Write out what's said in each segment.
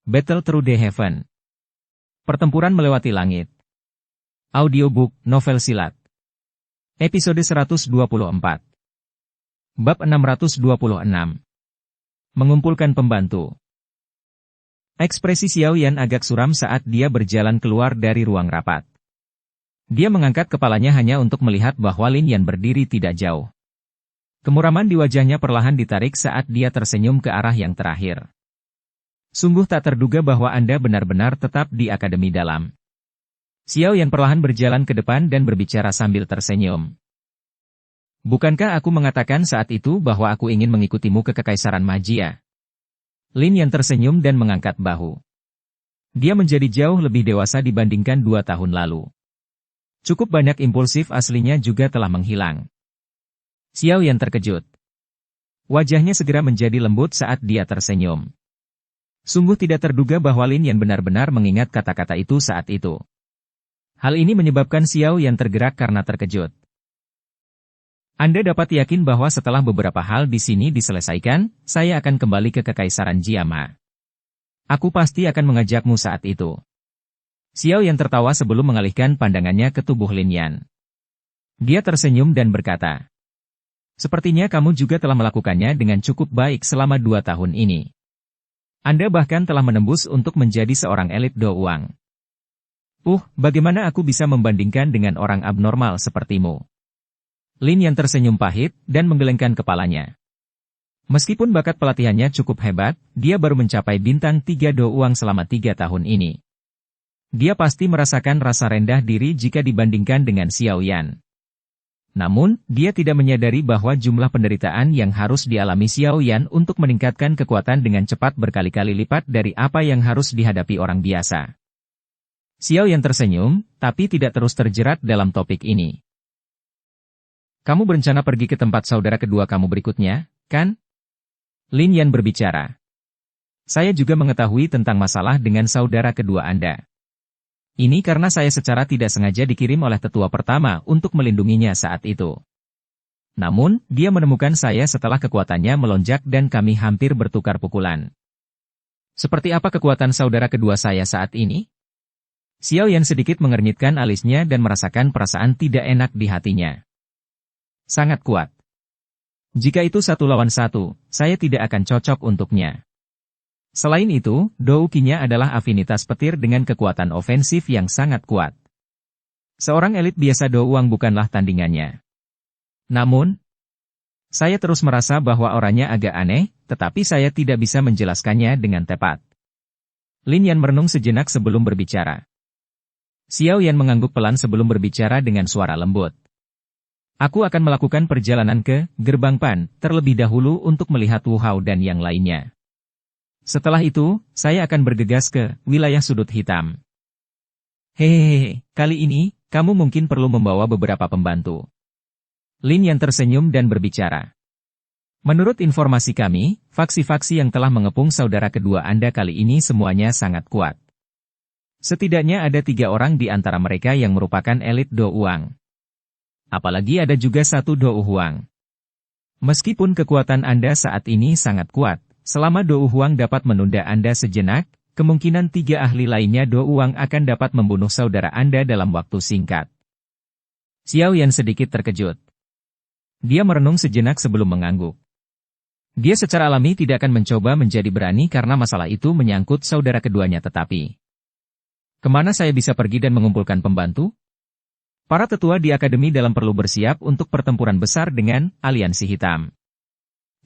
Battle Through the Heaven. Pertempuran melewati langit. Audiobook, novel silat. Episode 124. Bab 626. Mengumpulkan pembantu. Ekspresi Xiao Yan agak suram saat dia berjalan keluar dari ruang rapat. Dia mengangkat kepalanya hanya untuk melihat bahwa Lin Yan berdiri tidak jauh. Kemuraman di wajahnya perlahan ditarik saat dia tersenyum ke arah yang terakhir. Sungguh tak terduga bahwa Anda benar-benar tetap di Akademi Dalam. Xiao Yan perlahan berjalan ke depan dan berbicara sambil tersenyum. Bukankah aku mengatakan saat itu bahwa aku ingin mengikutimu ke Kekaisaran Magia? Lin Yan tersenyum dan mengangkat bahu. Dia menjadi jauh lebih dewasa dibandingkan 2 tahun lalu. Cukup banyak impulsif aslinya juga telah menghilang. Xiao Yan terkejut. Wajahnya segera menjadi lembut saat dia tersenyum. Sungguh tidak terduga bahwa Lin Yan benar-benar mengingat kata-kata itu saat itu. Hal ini menyebabkan Xiao Yan tergerak karena terkejut. Anda dapat yakin bahwa setelah beberapa hal di sini diselesaikan, saya akan kembali ke Kekaisaran Jiama. Aku pasti akan mengajakmu saat itu. Xiao Yan tertawa sebelum mengalihkan pandangannya ke tubuh Lin Yan. Dia tersenyum dan berkata, "Sepertinya kamu juga telah melakukannya dengan cukup baik selama 2 tahun ini. Anda bahkan telah menembus untuk menjadi seorang elit Do Uang. Bagaimana aku bisa membandingkan dengan orang abnormal sepertimu?" Lin Yan tersenyum pahit dan menggelengkan kepalanya. Meskipun bakat pelatihannya cukup hebat, dia baru mencapai bintang 3 Do Uang selama 3 tahun ini. Dia pasti merasakan rasa rendah diri jika dibandingkan dengan Xiao Yan. Namun, dia tidak menyadari bahwa jumlah penderitaan yang harus dialami Xiao Yan untuk meningkatkan kekuatan dengan cepat berkali-kali lipat dari apa yang harus dihadapi orang biasa. Xiao Yan tersenyum, tapi tidak terus terjerat dalam topik ini. "Kamu berencana pergi ke tempat saudara kedua kamu berikutnya, kan?" Lin Yan berbicara. "Saya juga mengetahui tentang masalah dengan saudara kedua Anda. Ini karena saya secara tidak sengaja dikirim oleh tetua pertama untuk melindunginya saat itu. Namun, dia menemukan saya setelah kekuatannya melonjak dan kami hampir bertukar pukulan. Seperti apa kekuatan saudara kedua saya saat ini?" Xiao Yan sedikit mengernyitkan alisnya dan merasakan perasaan tidak enak di hatinya. "Sangat kuat. Jika itu 1 lawan 1, saya tidak akan cocok untuknya. Selain itu, Doukinya adalah afinitas petir dengan kekuatan ofensif yang sangat kuat. Seorang elit biasa Do Uang bukanlah tandingannya. Namun, saya terus merasa bahwa orangnya agak aneh, tetapi saya tidak bisa menjelaskannya dengan tepat." Lin Yan merenung sejenak sebelum berbicara. Xiao Yan mengangguk pelan sebelum berbicara dengan suara lembut. "Aku akan melakukan perjalanan ke Gerbang Pan terlebih dahulu untuk melihat Wu Hao dan yang lainnya. Setelah itu, saya akan bergegas ke wilayah sudut hitam." "Hehehe, kali ini, kamu mungkin perlu membawa beberapa pembantu." Lin Yan tersenyum dan berbicara. "Menurut informasi kami, faksi-faksi yang telah mengepung saudara kedua Anda kali ini semuanya sangat kuat. Setidaknya ada 3 orang di antara mereka yang merupakan elit Do Uang. Apalagi ada juga 1 Do Huang. Meskipun kekuatan Anda saat ini sangat kuat, selama Do Huang dapat menunda Anda sejenak, kemungkinan 3 ahli lainnya Do Uang akan dapat membunuh saudara Anda dalam waktu singkat." Xiao Yan sedikit terkejut. Dia merenung sejenak sebelum mengangguk. Dia secara alami tidak akan mencoba menjadi berani karena masalah itu menyangkut saudara keduanya tetapi. Kemana saya bisa pergi dan mengumpulkan pembantu? Para tetua di Akademi Dalam perlu bersiap untuk pertempuran besar dengan Aliansi Hitam.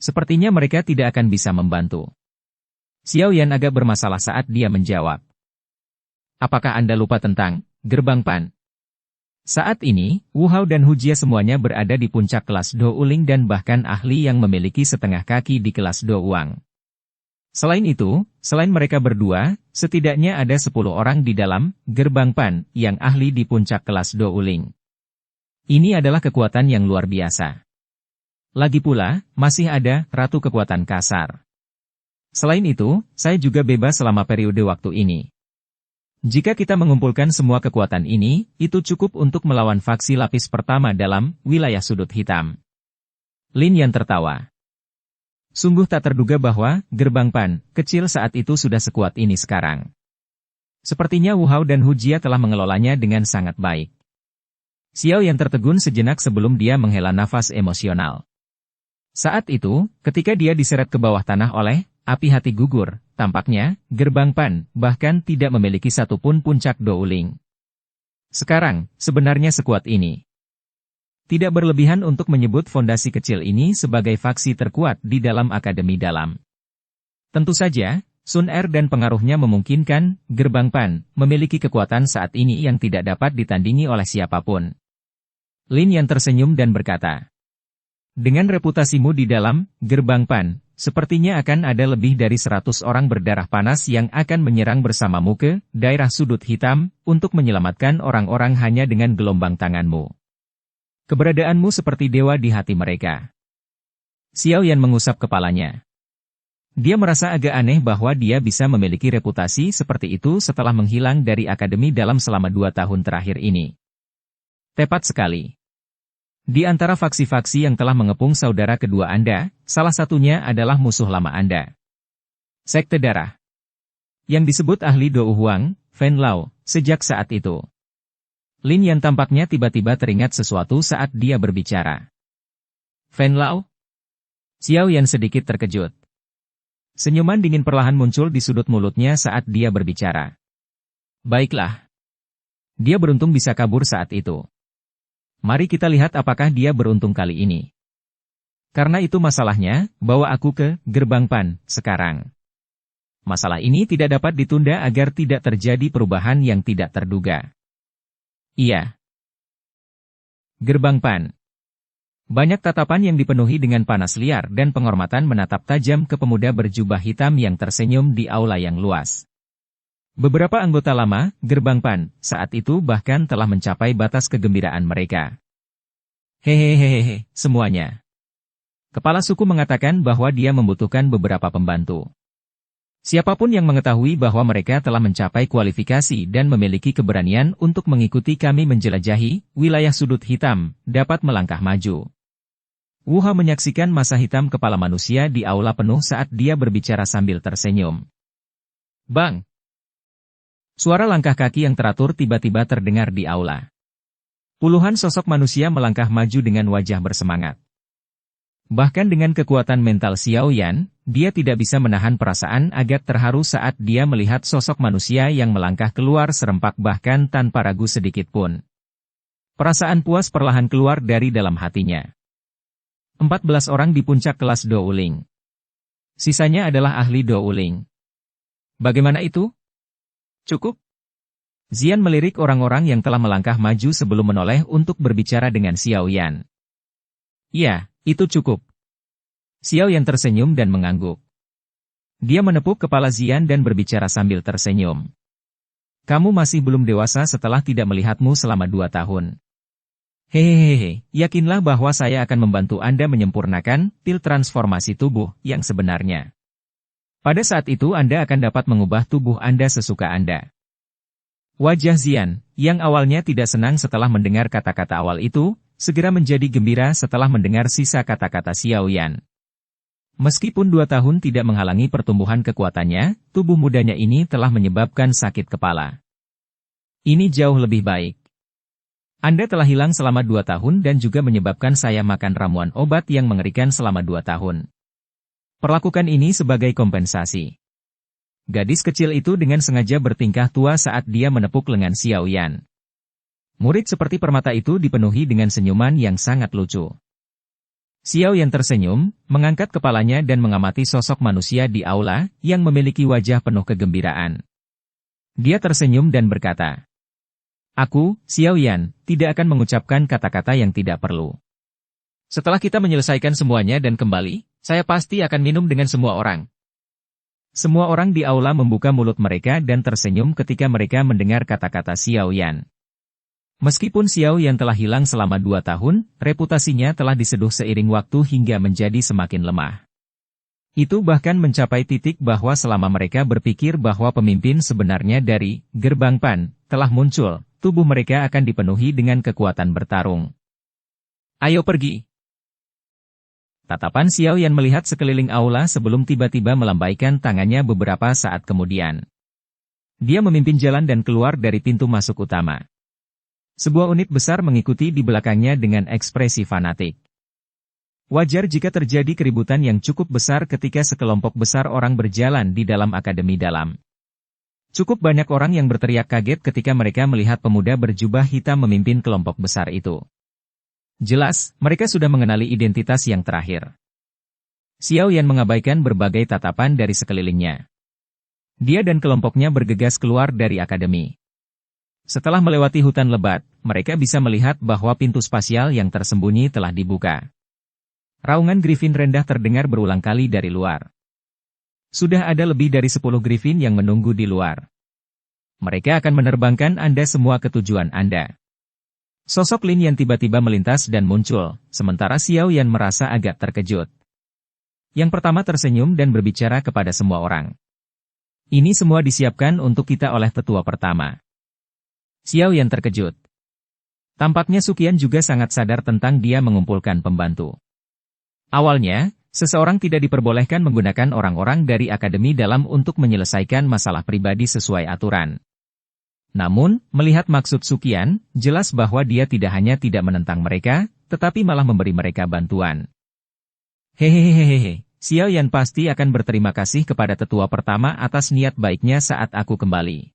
Sepertinya mereka tidak akan bisa membantu. Xiao Yan agak bermasalah saat dia menjawab. "Apakah Anda lupa tentang Gerbang Pan? Saat ini, Wu Hao dan Hu Jia semuanya berada di puncak kelas Do Uling dan bahkan ahli yang memiliki setengah kaki di kelas Do Uang. Selain itu, selain mereka berdua, setidaknya ada 10 orang di dalam Gerbang Pan yang ahli di puncak kelas Do Uling. Ini adalah kekuatan yang luar biasa. Lagi pula, masih ada Ratu Kekuatan Kasar. Selain itu, saya juga bebas selama periode waktu ini. Jika kita mengumpulkan semua kekuatan ini, itu cukup untuk melawan faksi lapis pertama dalam wilayah sudut hitam." Lin Yan tertawa. Sungguh tak terduga bahwa gerbang Pan kecil saat itu sudah sekuat ini sekarang. Sepertinya Wu Hao dan Hu Jia telah mengelolanya dengan sangat baik. Xiao Yan tertegun sejenak sebelum dia menghela nafas emosional. Saat itu, ketika dia diseret ke bawah tanah oleh api hati gugur, tampaknya gerbang Pan bahkan tidak memiliki satupun puncak Douling. Sekarang, sebenarnya sekuat ini. Tidak berlebihan untuk menyebut fondasi kecil ini sebagai faksi terkuat di dalam Akademi Dalam. Tentu saja, Sun Er dan pengaruhnya memungkinkan gerbang Pan memiliki kekuatan saat ini yang tidak dapat ditandingi oleh siapapun. Lin Yan tersenyum dan berkata, "Dengan reputasimu di dalam gerbang Pan, sepertinya akan ada lebih dari 100 orang berdarah panas yang akan menyerang bersamamu ke daerah sudut hitam untuk menyelamatkan orang-orang hanya dengan gelombang tanganmu. Keberadaanmu seperti dewa di hati mereka." Xiao Yan mengusap kepalanya. Dia merasa agak aneh bahwa dia bisa memiliki reputasi seperti itu setelah menghilang dari Akademi Dalam selama 2 tahun terakhir ini. Tepat sekali. Di antara faksi-faksi yang telah mengepung saudara kedua Anda, salah satunya adalah musuh lama Anda. Sekte Darah. Yang disebut ahli Dou Huang, Fen Lao, sejak saat itu. Lin Yan tampaknya tiba-tiba teringat sesuatu saat dia berbicara. Fen Lao? Xiao Yan sedikit terkejut. Senyuman dingin perlahan muncul di sudut mulutnya saat dia berbicara. Baiklah. Dia beruntung bisa kabur saat itu. Mari kita lihat apakah dia beruntung kali ini. Karena itu masalahnya, bawa aku ke gerbang Pan sekarang. Masalah ini tidak dapat ditunda agar tidak terjadi perubahan yang tidak terduga. Iya. Gerbang Pan. Banyak tatapan yang dipenuhi dengan panas liar dan penghormatan menatap tajam ke pemuda berjubah hitam yang tersenyum di aula yang luas. Beberapa anggota lama, gerbang Pan, saat itu bahkan telah mencapai batas kegembiraan mereka. Hehehehe, semuanya. Kepala suku mengatakan bahwa dia membutuhkan beberapa pembantu. Siapapun yang mengetahui bahwa mereka telah mencapai kualifikasi dan memiliki keberanian untuk mengikuti kami menjelajahi wilayah sudut hitam, dapat melangkah maju. Wu Hao menyaksikan masa hitam kepala manusia di aula penuh saat dia berbicara sambil tersenyum. Bang! Suara langkah kaki yang teratur tiba-tiba terdengar di aula. Puluhan sosok manusia melangkah maju dengan wajah bersemangat. Bahkan dengan kekuatan mental Xiao Yan, dia tidak bisa menahan perasaan agak terharu saat dia melihat sosok manusia yang melangkah keluar serempak bahkan tanpa ragu sedikit pun. Perasaan puas perlahan keluar dari dalam hatinya. 14 orang di puncak kelas Douling. Sisanya adalah ahli Douling. Bagaimana itu? Cukup? Zian melirik orang-orang yang telah melangkah maju sebelum menoleh untuk berbicara dengan Xiao Yan. Ya, itu cukup. Xiao Yan tersenyum dan mengangguk. Dia menepuk kepala Zian dan berbicara sambil tersenyum. Kamu masih belum dewasa setelah tidak melihatmu selama 2 tahun. Hehehe, yakinlah bahwa saya akan membantu Anda menyempurnakan pil transformasi tubuh yang sebenarnya. Pada saat itu Anda akan dapat mengubah tubuh Anda sesuka Anda. Wajah Zian, yang awalnya tidak senang setelah mendengar kata-kata awal itu, segera menjadi gembira setelah mendengar sisa kata-kata Xiao Yan. Meskipun 2 tahun tidak menghalangi pertumbuhan kekuatannya, tubuh mudanya ini telah menyebabkan sakit kepala. Ini jauh lebih baik. Anda telah hilang selama 2 tahun dan juga menyebabkan saya makan ramuan obat yang mengerikan selama 2 tahun. Perlakukan ini sebagai kompensasi. Gadis kecil itu dengan sengaja bertingkah tua saat dia menepuk lengan Xiao Yan. Murid seperti permata itu dipenuhi dengan senyuman yang sangat lucu. Xiao Yan tersenyum, mengangkat kepalanya dan mengamati sosok manusia di aula yang memiliki wajah penuh kegembiraan. Dia tersenyum dan berkata, "Aku, Xiao Yan, tidak akan mengucapkan kata-kata yang tidak perlu. Setelah kita menyelesaikan semuanya dan kembali, saya pasti akan minum dengan semua orang." Semua orang di aula membuka mulut mereka dan tersenyum ketika mereka mendengar kata-kata Xiao Yan. Meskipun Xiao Yan telah hilang selama 2 tahun, reputasinya telah diseduh seiring waktu hingga menjadi semakin lemah. Itu bahkan mencapai titik bahwa selama mereka berpikir bahwa pemimpin sebenarnya dari gerbang Pan telah muncul, tubuh mereka akan dipenuhi dengan kekuatan bertarung. Ayo pergi. Tatapan Xiao Yan melihat sekeliling aula sebelum tiba-tiba melambaikan tangannya beberapa saat kemudian. Dia memimpin jalan dan keluar dari pintu masuk utama. Sebuah unit besar mengikuti di belakangnya dengan ekspresi fanatik. Wajar jika terjadi keributan yang cukup besar ketika sekelompok besar orang berjalan di dalam akademi dalam. Cukup banyak orang yang berteriak kaget ketika mereka melihat pemuda berjubah hitam memimpin kelompok besar itu. Jelas, mereka sudah mengenali identitas yang terakhir. Xiao Yan mengabaikan berbagai tatapan dari sekelilingnya. Dia dan kelompoknya bergegas keluar dari akademi. Setelah melewati hutan lebat, mereka bisa melihat bahwa pintu spasial yang tersembunyi telah dibuka. Raungan Griffin rendah terdengar berulang kali dari luar. Sudah ada lebih dari 10 Griffin yang menunggu di luar. Mereka akan menerbangkan Anda semua ke tujuan Anda. Sosok Lin Yan tiba-tiba melintas dan muncul, sementara Xiao Yan merasa agak terkejut. Yang pertama tersenyum dan berbicara kepada semua orang. Ini semua disiapkan untuk kita oleh tetua pertama. Xiao Yan terkejut. Tampaknya Suqian juga sangat sadar tentang dia mengumpulkan pembantu. Awalnya, seseorang tidak diperbolehkan menggunakan orang-orang dari akademi dalam untuk menyelesaikan masalah pribadi sesuai aturan. Namun, melihat maksud Suqian, jelas bahwa dia tidak hanya tidak menentang mereka, tetapi malah memberi mereka bantuan. Hehehehehe, Xiao Yan pasti akan berterima kasih kepada tetua pertama atas niat baiknya saat aku kembali.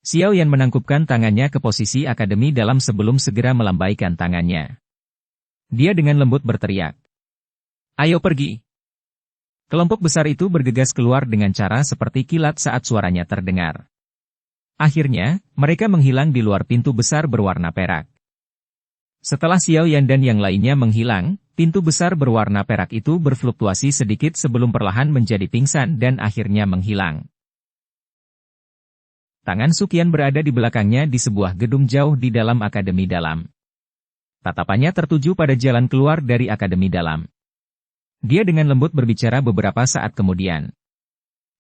Xiao Yan menangkupkan tangannya ke posisi akademi dalam sebelum segera melambaikan tangannya. Dia dengan lembut berteriak. Ayo pergi. Kelompok besar itu bergegas keluar dengan cara seperti kilat saat suaranya terdengar. Akhirnya, mereka menghilang di luar pintu besar berwarna perak. Setelah Xiao Yan dan yang lainnya menghilang, pintu besar berwarna perak itu berfluktuasi sedikit sebelum perlahan menjadi pingsan dan akhirnya menghilang. Tangan Suqian berada di belakangnya di sebuah gedung jauh di dalam akademi dalam. Tatapannya tertuju pada jalan keluar dari akademi dalam. Dia dengan lembut berbicara beberapa saat kemudian.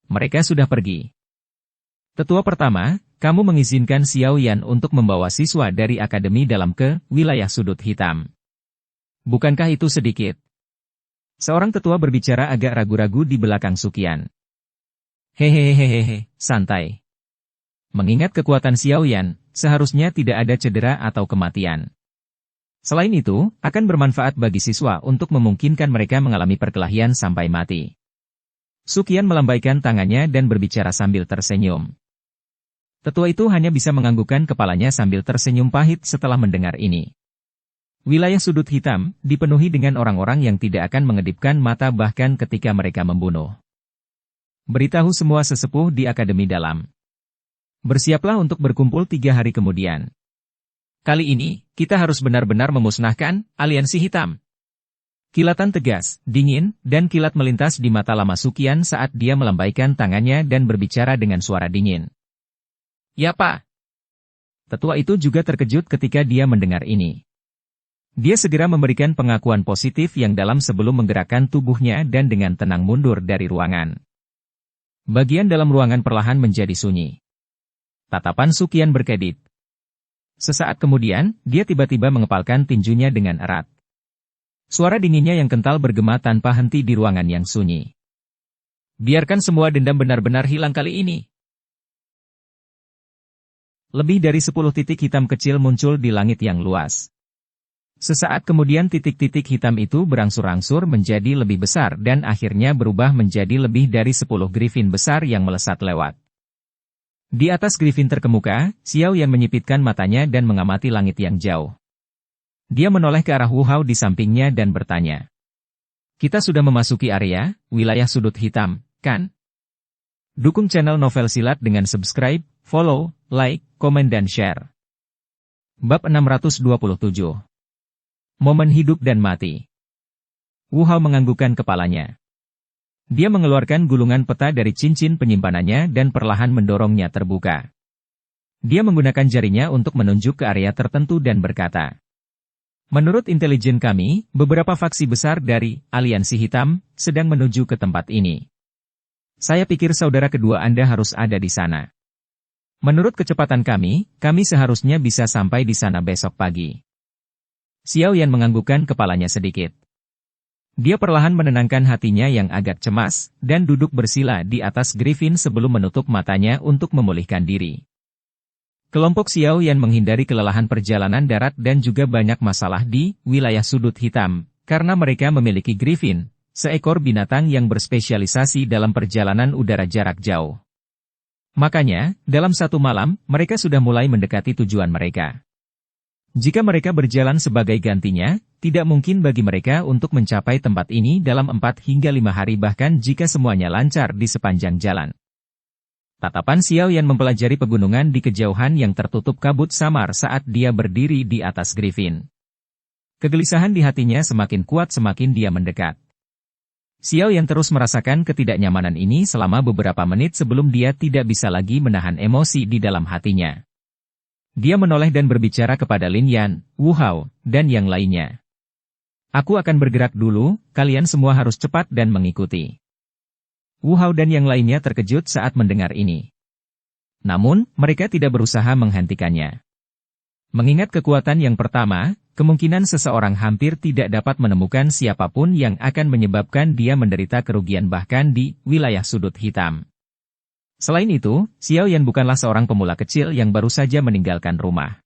Mereka sudah pergi. Tetua pertama, kamu mengizinkan Xiao Yan untuk membawa siswa dari akademi dalam ke wilayah sudut hitam. Bukankah itu sedikit? Seorang tetua berbicara agak ragu-ragu di belakang Suqian. Hehehehehe, santai. Mengingat kekuatan Xiao Yan, seharusnya tidak ada cedera atau kematian. Selain itu, akan bermanfaat bagi siswa untuk memungkinkan mereka mengalami perkelahian sampai mati. Suqian melambaikan tangannya dan berbicara sambil tersenyum. Tetua itu hanya bisa menganggukkan kepalanya sambil tersenyum pahit setelah mendengar ini. Wilayah sudut hitam dipenuhi dengan orang-orang yang tidak akan mengedipkan mata bahkan ketika mereka membunuh. Beritahu semua sesepuh di akademi dalam. Bersiaplah untuk berkumpul 3 hari kemudian. Kali ini, kita harus benar-benar memusnahkan aliansi hitam. Kilatan tegas, dingin, dan kilat melintas di mata lama Suqian saat dia melambaikan tangannya dan berbicara dengan suara dingin. Ya Pak. Tetua itu juga terkejut ketika dia mendengar ini. Dia segera memberikan pengakuan positif yang dalam sebelum menggerakkan tubuhnya dan dengan tenang mundur dari ruangan. Bagian dalam ruangan perlahan menjadi sunyi. Tatapan Suqian berkedip. Sesaat kemudian, dia tiba-tiba mengepalkan tinjunya dengan erat. Suara dinginnya yang kental bergema tanpa henti di ruangan yang sunyi. Biarkan semua dendam benar-benar hilang kali ini. Lebih dari 10 titik hitam kecil muncul di langit yang luas. Sesaat kemudian titik-titik hitam itu berangsur-angsur menjadi lebih besar dan akhirnya berubah menjadi lebih dari 10 Griffin besar yang melesat lewat. Di atas Griffin terkemuka, Xiao Yan menyipitkan matanya dan mengamati langit yang jauh. Dia menoleh ke arah Wu Hao di sampingnya dan bertanya. Kita sudah memasuki area, wilayah sudut hitam, kan? Dukung channel Novel Silat dengan subscribe, follow, like, komen dan share. Bab 627. Momen hidup dan mati. Wu Hao menganggukkan kepalanya. Dia mengeluarkan gulungan peta dari cincin penyimpanannya dan perlahan mendorongnya terbuka. Dia menggunakan jarinya untuk menunjuk ke area tertentu dan berkata, menurut intelijen kami, beberapa faksi besar dari Aliansi Hitam sedang menuju ke tempat ini. Saya pikir saudara kedua Anda harus ada di sana. Menurut kecepatan kami seharusnya bisa sampai di sana besok pagi. Xiao Yan menganggukkan kepalanya sedikit. Dia perlahan menenangkan hatinya yang agak cemas, dan duduk bersila di atas Griffin sebelum menutup matanya untuk memulihkan diri. Kelompok Xiao Yan menghindari kelelahan perjalanan darat dan juga banyak masalah di wilayah sudut hitam, karena mereka memiliki Griffin, seekor binatang yang berspesialisasi dalam perjalanan udara jarak jauh. Makanya, dalam satu malam, mereka sudah mulai mendekati tujuan mereka. Jika mereka berjalan sebagai gantinya, tidak mungkin bagi mereka untuk mencapai tempat ini dalam 4 hingga 5 hari bahkan jika semuanya lancar di sepanjang jalan. Tatapan Xiao Yan mempelajari pegunungan di kejauhan yang tertutup kabut samar saat dia berdiri di atas Griffin. Kegelisahan di hatinya semakin kuat semakin dia mendekat. Xiao Yan terus merasakan ketidaknyamanan ini selama beberapa menit sebelum dia tidak bisa lagi menahan emosi di dalam hatinya. Dia menoleh dan berbicara kepada Lin Yan, Wu Hao, dan yang lainnya. Aku akan bergerak dulu, kalian semua harus cepat dan mengikuti. Wu Hao dan yang lainnya terkejut saat mendengar ini. Namun, mereka tidak berusaha menghentikannya. Mengingat kekuatan yang pertama, kemungkinan seseorang hampir tidak dapat menemukan siapapun yang akan menyebabkan dia menderita kerugian bahkan di wilayah sudut hitam. Selain itu, Xiao Yan bukanlah seorang pemula kecil yang baru saja meninggalkan rumah.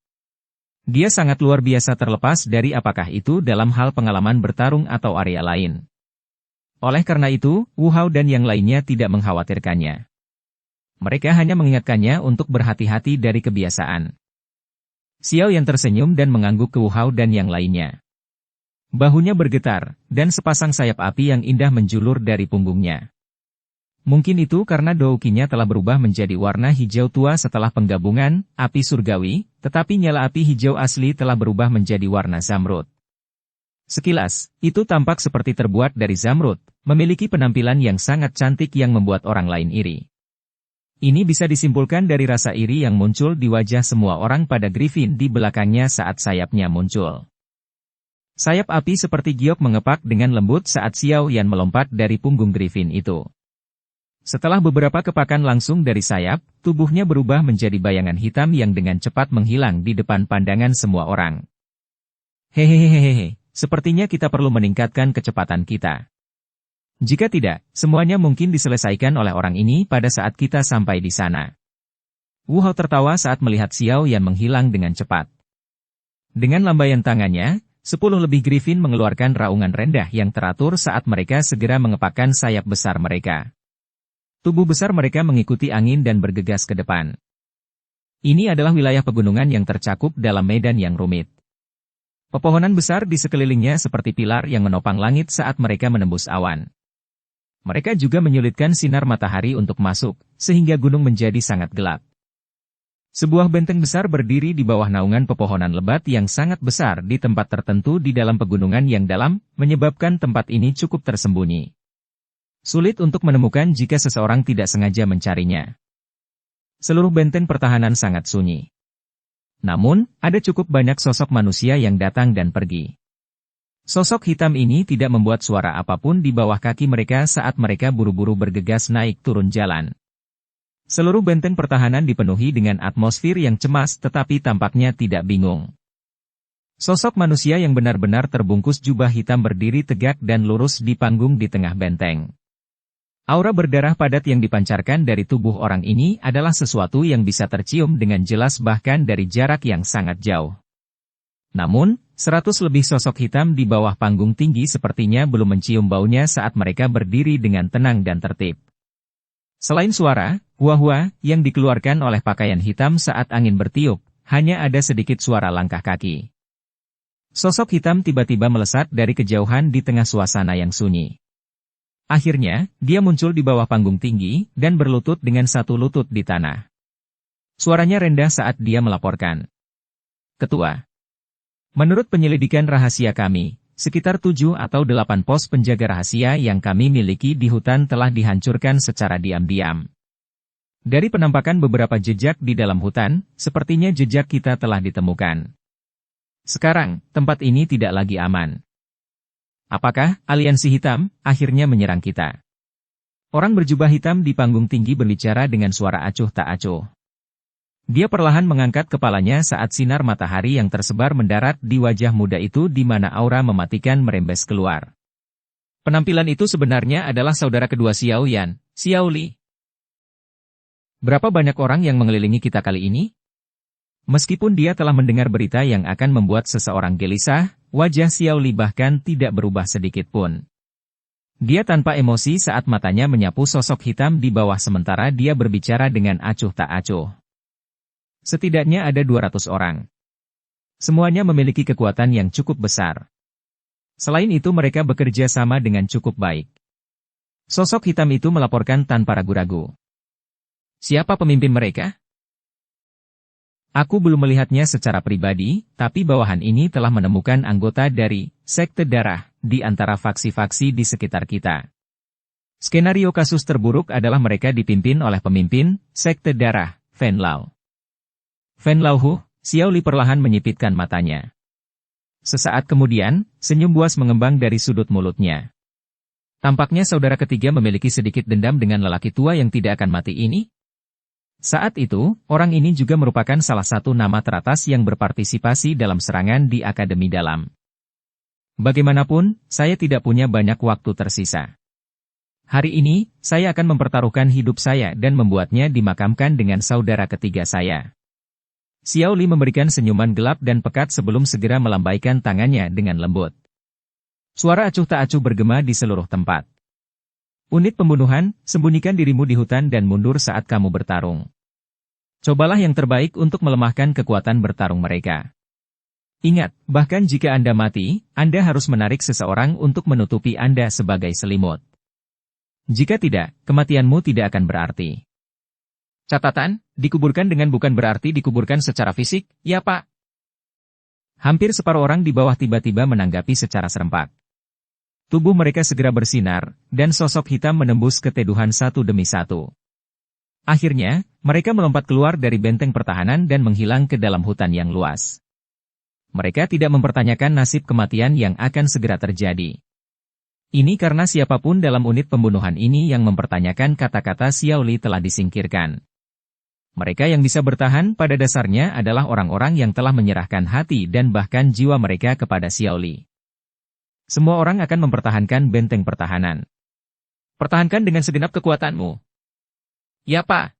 Dia sangat luar biasa terlepas dari apakah itu dalam hal pengalaman bertarung atau area lain. Oleh karena itu, Wu Hao dan yang lainnya tidak mengkhawatirkannya. Mereka hanya mengingatkannya untuk berhati-hati dari kebiasaan. Xiao Yan tersenyum dan mengangguk ke Wu Hao dan yang lainnya. Bahunya bergetar, dan sepasang sayap api yang indah menjulur dari punggungnya. Mungkin itu karena doukinya telah berubah menjadi warna hijau tua setelah penggabungan api surgawi, tetapi nyala api hijau asli telah berubah menjadi warna zamrud. Sekilas, itu tampak seperti terbuat dari zamrud, memiliki penampilan yang sangat cantik yang membuat orang lain iri. Ini bisa disimpulkan dari rasa iri yang muncul di wajah semua orang pada Griffin di belakangnya saat sayapnya muncul. Sayap api seperti giok mengepak dengan lembut saat Xiao Yan melompat dari punggung Griffin itu. Setelah beberapa kepakan langsung dari sayap, tubuhnya berubah menjadi bayangan hitam yang dengan cepat menghilang di depan pandangan semua orang. Hehehehehe, sepertinya kita perlu meningkatkan kecepatan kita. Jika tidak, semuanya mungkin diselesaikan oleh orang ini pada saat kita sampai di sana. Wu Hao tertawa saat melihat Xiao Yan menghilang dengan cepat. Dengan lambaian tangannya, 10 lebih Griffin mengeluarkan raungan rendah yang teratur saat mereka segera mengepakkan sayap besar mereka. Tubuh besar mereka mengikuti angin dan bergegas ke depan. Ini adalah wilayah pegunungan yang tercakup dalam medan yang rumit. Pepohonan besar di sekelilingnya seperti pilar yang menopang langit saat mereka menembus awan. Mereka juga menyulitkan sinar matahari untuk masuk, sehingga gunung menjadi sangat gelap. Sebuah benteng besar berdiri di bawah naungan pepohonan lebat yang sangat besar di tempat tertentu di dalam pegunungan yang dalam, menyebabkan tempat ini cukup tersembunyi. Sulit untuk menemukan jika seseorang tidak sengaja mencarinya. Seluruh benteng pertahanan sangat sunyi. Namun, ada cukup banyak sosok manusia yang datang dan pergi. Sosok hitam ini tidak membuat suara apapun di bawah kaki mereka saat mereka buru-buru bergegas naik turun jalan. Seluruh benteng pertahanan dipenuhi dengan atmosfer yang cemas tetapi tampaknya tidak bingung. Sosok manusia yang benar-benar terbungkus jubah hitam berdiri tegak dan lurus di panggung di tengah benteng. Aura berdarah padat yang dipancarkan dari tubuh orang ini adalah sesuatu yang bisa tercium dengan jelas bahkan dari jarak yang sangat jauh. Namun, 100 lebih sosok hitam di bawah panggung tinggi sepertinya belum mencium baunya saat mereka berdiri dengan tenang dan tertib. Selain suara, hua-hua yang dikeluarkan oleh pakaian hitam saat angin bertiup, hanya ada sedikit suara langkah kaki. Sosok hitam tiba-tiba melesat dari kejauhan di tengah suasana yang sunyi. Akhirnya, dia muncul di bawah panggung tinggi, dan berlutut dengan satu lutut di tanah. Suaranya rendah saat dia melaporkan. Ketua. Menurut penyelidikan rahasia kami, sekitar 7 atau 8 pos penjaga rahasia yang kami miliki di hutan telah dihancurkan secara diam-diam. Dari penampakan beberapa jejak di dalam hutan, sepertinya jejak kita telah ditemukan. Sekarang, tempat ini tidak lagi aman. Apakah aliansi hitam akhirnya menyerang kita? Orang berjubah hitam di panggung tinggi berbicara dengan suara acuh tak acuh. Dia perlahan mengangkat kepalanya saat sinar matahari yang tersebar mendarat di wajah muda itu di mana aura mematikan merembes keluar. Penampilan itu sebenarnya adalah saudara kedua Xiao Yan, Xiao Li. Berapa banyak orang yang mengelilingi kita kali ini? Meskipun dia telah mendengar berita yang akan membuat seseorang gelisah, wajah Xiao Li bahkan tidak berubah sedikit pun. Dia tanpa emosi saat matanya menyapu sosok hitam di bawah sementara dia berbicara dengan acuh tak acuh. Setidaknya ada 200 orang. Semuanya memiliki kekuatan yang cukup besar. Selain itu mereka bekerja sama dengan cukup baik. Sosok hitam itu melaporkan tanpa ragu-ragu. Siapa pemimpin mereka? Aku belum melihatnya secara pribadi, tapi bawahan ini telah menemukan anggota dari Sekte Darah di antara faksi-faksi di sekitar kita. Skenario kasus terburuk adalah mereka dipimpin oleh pemimpin Sekte Darah, Fen Lao. Fen Lao Hu, Xiao Li perlahan menyipitkan matanya. Sesaat kemudian, senyum buas mengembang dari sudut mulutnya. Tampaknya saudara ketiga memiliki sedikit dendam dengan lelaki tua yang tidak akan mati ini. Saat itu, orang ini juga merupakan salah satu nama teratas yang berpartisipasi dalam serangan di Akademi Dalam. Bagaimanapun, saya tidak punya banyak waktu tersisa. Hari ini, saya akan mempertaruhkan hidup saya dan membuatnya dimakamkan dengan saudara ketiga saya. Xiao Li memberikan senyuman gelap dan pekat sebelum segera melambaikan tangannya dengan lembut. Suara acuh tak acuh bergema di seluruh tempat. Unit pembunuhan, sembunyikan dirimu di hutan dan mundur saat kamu bertarung. Cobalah yang terbaik untuk melemahkan kekuatan bertarung mereka. Ingat, bahkan jika Anda mati, Anda harus menarik seseorang untuk menutupi Anda sebagai selimut. Jika tidak, kematianmu tidak akan berarti. Catatan, dikuburkan dengan bukan berarti dikuburkan secara fisik, ya Pak. Hampir separuh orang di bawah tiba-tiba menanggapi secara serempak. Tubuh mereka segera bersinar, dan sosok hitam menembus keteduhan satu demi satu. Akhirnya, mereka melompat keluar dari benteng pertahanan dan menghilang ke dalam hutan yang luas. Mereka tidak mempertanyakan nasib kematian yang akan segera terjadi. Ini karena siapapun dalam unit pembunuhan ini yang mempertanyakan kata-kata Xiao Li telah disingkirkan. Mereka yang bisa bertahan pada dasarnya adalah orang-orang yang telah menyerahkan hati dan bahkan jiwa mereka kepada Xiao Li. Semua orang akan mempertahankan benteng pertahanan. Pertahankan dengan segenap kekuatanmu. Ya Pak.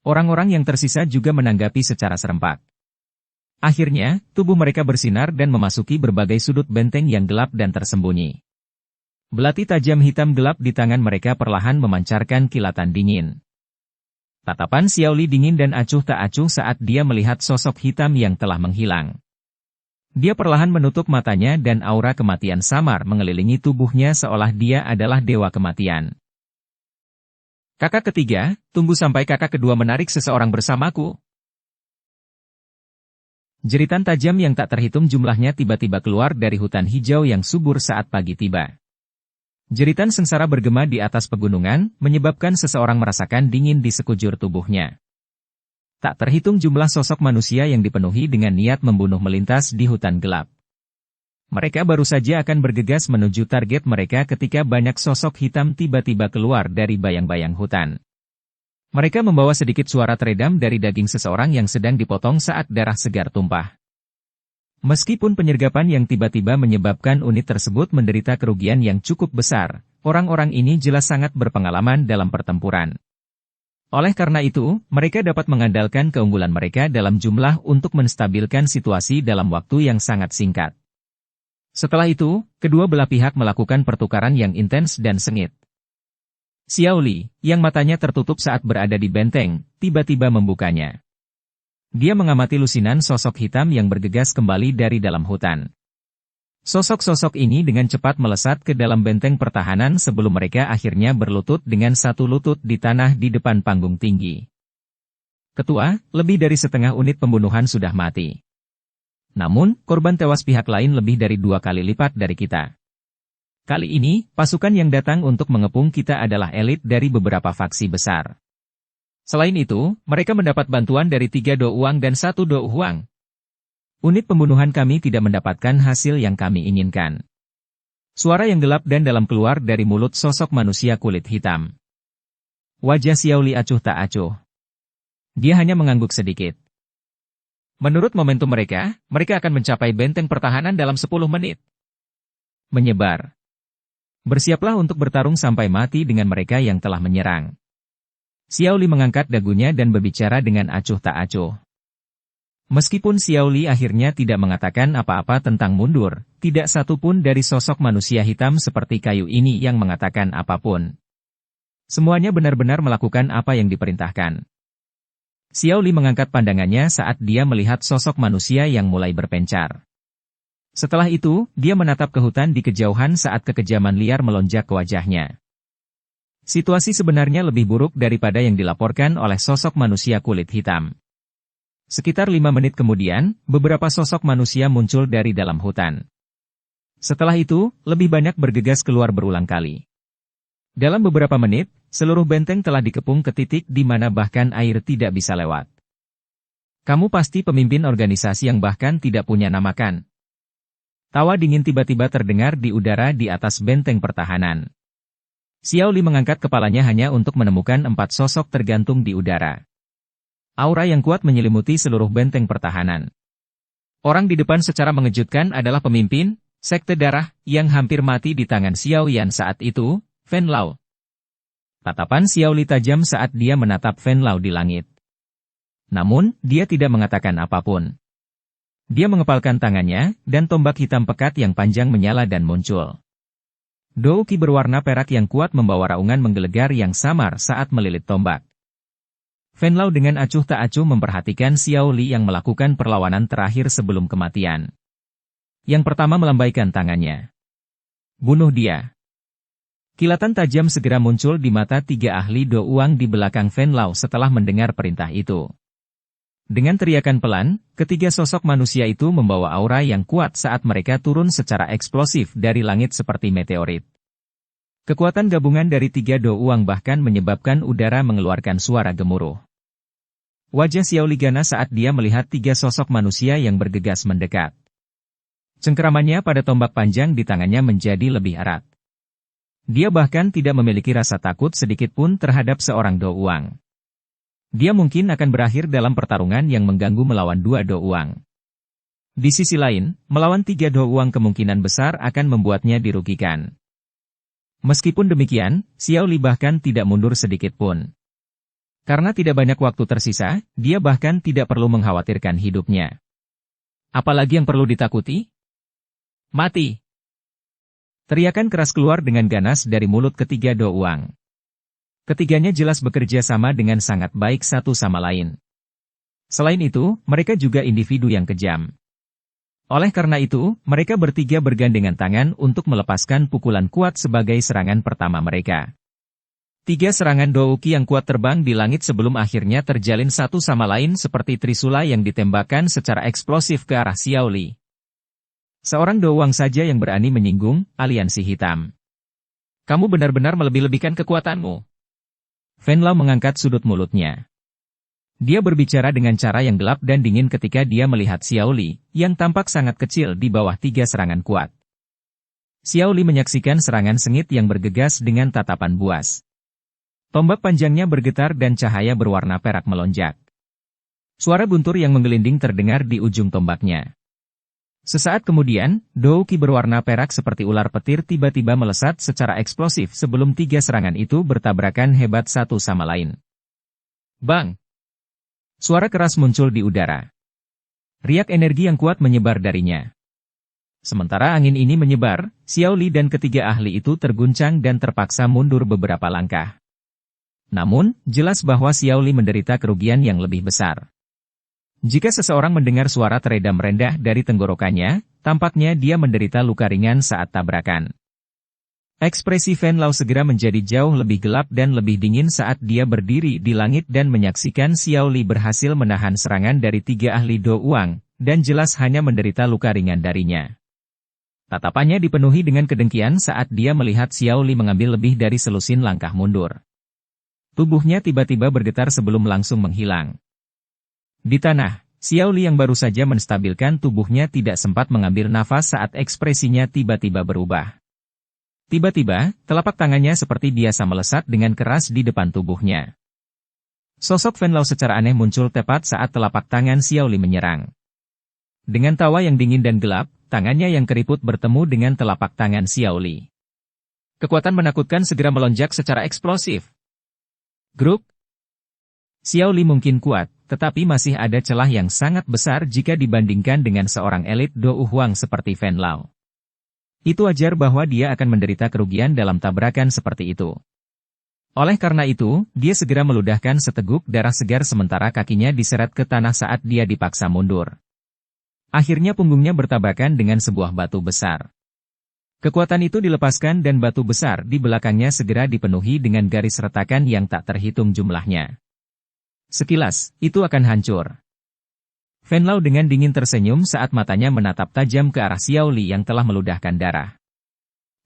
Orang-orang yang tersisa juga menanggapi secara serempak. Akhirnya, tubuh mereka bersinar dan memasuki berbagai sudut benteng yang gelap dan tersembunyi. Belati tajam hitam gelap di tangan mereka perlahan memancarkan kilatan dingin. Tatapan Xiao Li dingin dan acuh tak acuh saat dia melihat sosok hitam yang telah menghilang. Dia perlahan menutup matanya dan aura kematian samar mengelilingi tubuhnya seolah dia adalah dewa kematian. Kakak ketiga, tunggu sampai kakak kedua menarik seseorang bersamaku. Jeritan tajam yang tak terhitung jumlahnya tiba-tiba keluar dari hutan hijau yang subur saat pagi tiba. Jeritan sengsara bergema di atas pegunungan, menyebabkan seseorang merasakan dingin di sekujur tubuhnya. Tak terhitung jumlah sosok manusia yang dipenuhi dengan niat membunuh melintas di hutan gelap. Mereka baru saja akan bergegas menuju target mereka ketika banyak sosok hitam tiba-tiba keluar dari bayang-bayang hutan. Mereka membawa sedikit suara teredam dari daging seseorang yang sedang dipotong saat darah segar tumpah. Meskipun penyergapan yang tiba-tiba menyebabkan unit tersebut menderita kerugian yang cukup besar, orang-orang ini jelas sangat berpengalaman dalam pertempuran. Oleh karena itu, mereka dapat mengandalkan keunggulan mereka dalam jumlah untuk menstabilkan situasi dalam waktu yang sangat singkat. Setelah itu, kedua belah pihak melakukan pertukaran yang intens dan sengit. Xiao Li, yang matanya tertutup saat berada di benteng, tiba-tiba membukanya. Dia mengamati lusinan sosok hitam yang bergegas kembali dari dalam hutan. Sosok-sosok ini dengan cepat melesat ke dalam benteng pertahanan sebelum mereka akhirnya berlutut dengan satu lutut di tanah di depan panggung tinggi. Ketua, lebih dari setengah unit pembunuhan sudah mati. Namun, korban tewas pihak lain lebih dari 2 kali lipat dari kita. Kali ini, pasukan yang datang untuk mengepung kita adalah elit dari beberapa faksi besar. Selain itu, mereka mendapat bantuan dari 3 Do Uang dan 1 Do Huang. Unit pembunuhan kami tidak mendapatkan hasil yang kami inginkan. Suara yang gelap dan dalam keluar dari mulut sosok manusia kulit hitam. Wajah Xiao Li acuh tak acuh. Dia hanya mengangguk sedikit. Menurut momentum mereka, mereka akan mencapai benteng pertahanan dalam 10 menit. Menyebar. Bersiaplah untuk bertarung sampai mati dengan mereka yang telah menyerang. Xiao Li mengangkat dagunya dan berbicara dengan acuh tak acuh. Meskipun Xiao Li akhirnya tidak mengatakan apa-apa tentang mundur, tidak satu pun dari sosok manusia hitam seperti kayu ini yang mengatakan apapun. Semuanya benar-benar melakukan apa yang diperintahkan. Xiao Li mengangkat pandangannya saat dia melihat sosok manusia yang mulai berpencar. Setelah itu, dia menatap ke hutan di kejauhan saat kekejaman liar melonjak ke wajahnya. Situasi sebenarnya lebih buruk daripada yang dilaporkan oleh sosok manusia kulit hitam. Sekitar 5 menit kemudian, beberapa sosok manusia muncul dari dalam hutan. Setelah itu, lebih banyak bergegas keluar berulang kali. Dalam beberapa menit, seluruh benteng telah dikepung ke titik di mana bahkan air tidak bisa lewat. Kamu pasti pemimpin organisasi yang bahkan tidak punya nama kan? Tawa dingin tiba-tiba terdengar di udara di atas benteng pertahanan. Xiao Li mengangkat kepalanya hanya untuk menemukan 4 sosok tergantung di udara. Aura yang kuat menyelimuti seluruh benteng pertahanan. Orang di depan secara mengejutkan adalah pemimpin Sekte Darah yang hampir mati di tangan Xiao Yan saat itu, Fen Lao. Tatapan Xiao Li tajam saat dia menatap Fen Lao di langit. Namun, dia tidak mengatakan apapun. Dia mengepalkan tangannya, dan tombak hitam pekat yang panjang menyala dan muncul. Douki berwarna perak yang kuat membawa raungan menggelegar yang samar saat melilit tombak. Fen Lao dengan acuh tak acuh memperhatikan Xiao Li yang melakukan perlawanan terakhir sebelum kematian. Yang pertama melambaikan tangannya. Bunuh dia. Kilatan tajam segera muncul di mata 3 ahli Do Uang di belakang Fen Lao setelah mendengar perintah itu. Dengan teriakan pelan, ketiga sosok manusia itu membawa aura yang kuat saat mereka turun secara eksplosif dari langit seperti meteorit. Kekuatan gabungan dari 3 Do Uang bahkan menyebabkan udara mengeluarkan suara gemuruh. Wajah Xiao Li ganas saat dia melihat 3 sosok manusia yang bergegas mendekat. Cengkeramannya pada tombak panjang di tangannya menjadi lebih erat. Dia bahkan tidak memiliki rasa takut sedikit pun terhadap seorang Do Uang. Dia mungkin akan berakhir dalam pertarungan yang mengganggu melawan 2 Do Uang. Di sisi lain, melawan 3 Do Uang kemungkinan besar akan membuatnya dirugikan. Meskipun demikian, Xiao Li bahkan tidak mundur sedikit pun. Karena tidak banyak waktu tersisa, dia bahkan tidak perlu mengkhawatirkan hidupnya. Apalagi yang perlu ditakuti? Mati! Teriakan keras keluar dengan ganas dari mulut ketiga Do Uang. Ketiganya jelas bekerja sama dengan sangat baik satu sama lain. Selain itu, mereka juga individu yang kejam. Oleh karena itu, mereka bertiga bergandengan tangan untuk melepaskan pukulan kuat sebagai serangan pertama mereka. 3 serangan Douki yang kuat terbang di langit sebelum akhirnya terjalin satu sama lain seperti trisula yang ditembakkan secara eksplosif ke arah Xiao Li. Seorang Do Uang saja yang berani menyinggung aliansi hitam. Kamu benar-benar melebih-lebihkan kekuatanmu. Fen Lao mengangkat sudut mulutnya. Dia berbicara dengan cara yang gelap dan dingin ketika dia melihat Xiao Li, yang tampak sangat kecil di bawah 3 serangan kuat. Xiao Li menyaksikan serangan sengit yang bergegas dengan tatapan buas. Tombak panjangnya bergetar dan cahaya berwarna perak melonjak. Suara guntur yang menggelinding terdengar di ujung tombaknya. Sesaat kemudian, Douki berwarna perak seperti ular petir tiba-tiba melesat secara eksplosif sebelum 3 serangan itu bertabrakan hebat satu sama lain. Bang! Suara keras muncul di udara. Riak energi yang kuat menyebar darinya. Sementara angin ini menyebar, Xiao Li dan ketiga ahli itu terguncang dan terpaksa mundur beberapa langkah. Namun, jelas bahwa Xiao Li menderita kerugian yang lebih besar. Jika seseorang mendengar suara teredam rendah dari tenggorokannya, tampaknya dia menderita luka ringan saat tabrakan. Ekspresi Fen Lao segera menjadi jauh lebih gelap dan lebih dingin saat dia berdiri di langit dan menyaksikan Xiao Li berhasil menahan serangan dari 3 ahli Do Uang, dan jelas hanya menderita luka ringan darinya. Tatapannya dipenuhi dengan kedengkian saat dia melihat Xiao Li mengambil lebih dari selusin langkah mundur. Tubuhnya tiba-tiba bergetar sebelum langsung menghilang. Di tanah, Xiao Li yang baru saja menstabilkan tubuhnya tidak sempat mengambil nafas saat ekspresinya tiba-tiba berubah. Tiba-tiba, telapak tangannya seperti biasa melesat dengan keras di depan tubuhnya. Sosok Fen Lao secara aneh muncul tepat saat telapak tangan Xiao Li menyerang. Dengan tawa yang dingin dan gelap, tangannya yang keriput bertemu dengan telapak tangan Xiao Li. Kekuatan menakutkan segera melonjak secara eksplosif. Grup Xiao Li mungkin kuat, tetapi masih ada celah yang sangat besar jika dibandingkan dengan seorang elit Dou Huang seperti Fen Lao. Itu wajar bahwa dia akan menderita kerugian dalam tabrakan seperti itu. Oleh karena itu, dia segera meludahkan seteguk darah segar sementara kakinya diseret ke tanah saat dia dipaksa mundur. Akhirnya punggungnya bertabrakan dengan sebuah batu besar. Kekuatan itu dilepaskan dan batu besar di belakangnya segera dipenuhi dengan garis retakan yang tak terhitung jumlahnya. Sekilas, itu akan hancur. Fen Lao dengan dingin tersenyum saat matanya menatap tajam ke arah Xiao Li yang telah meludahkan darah.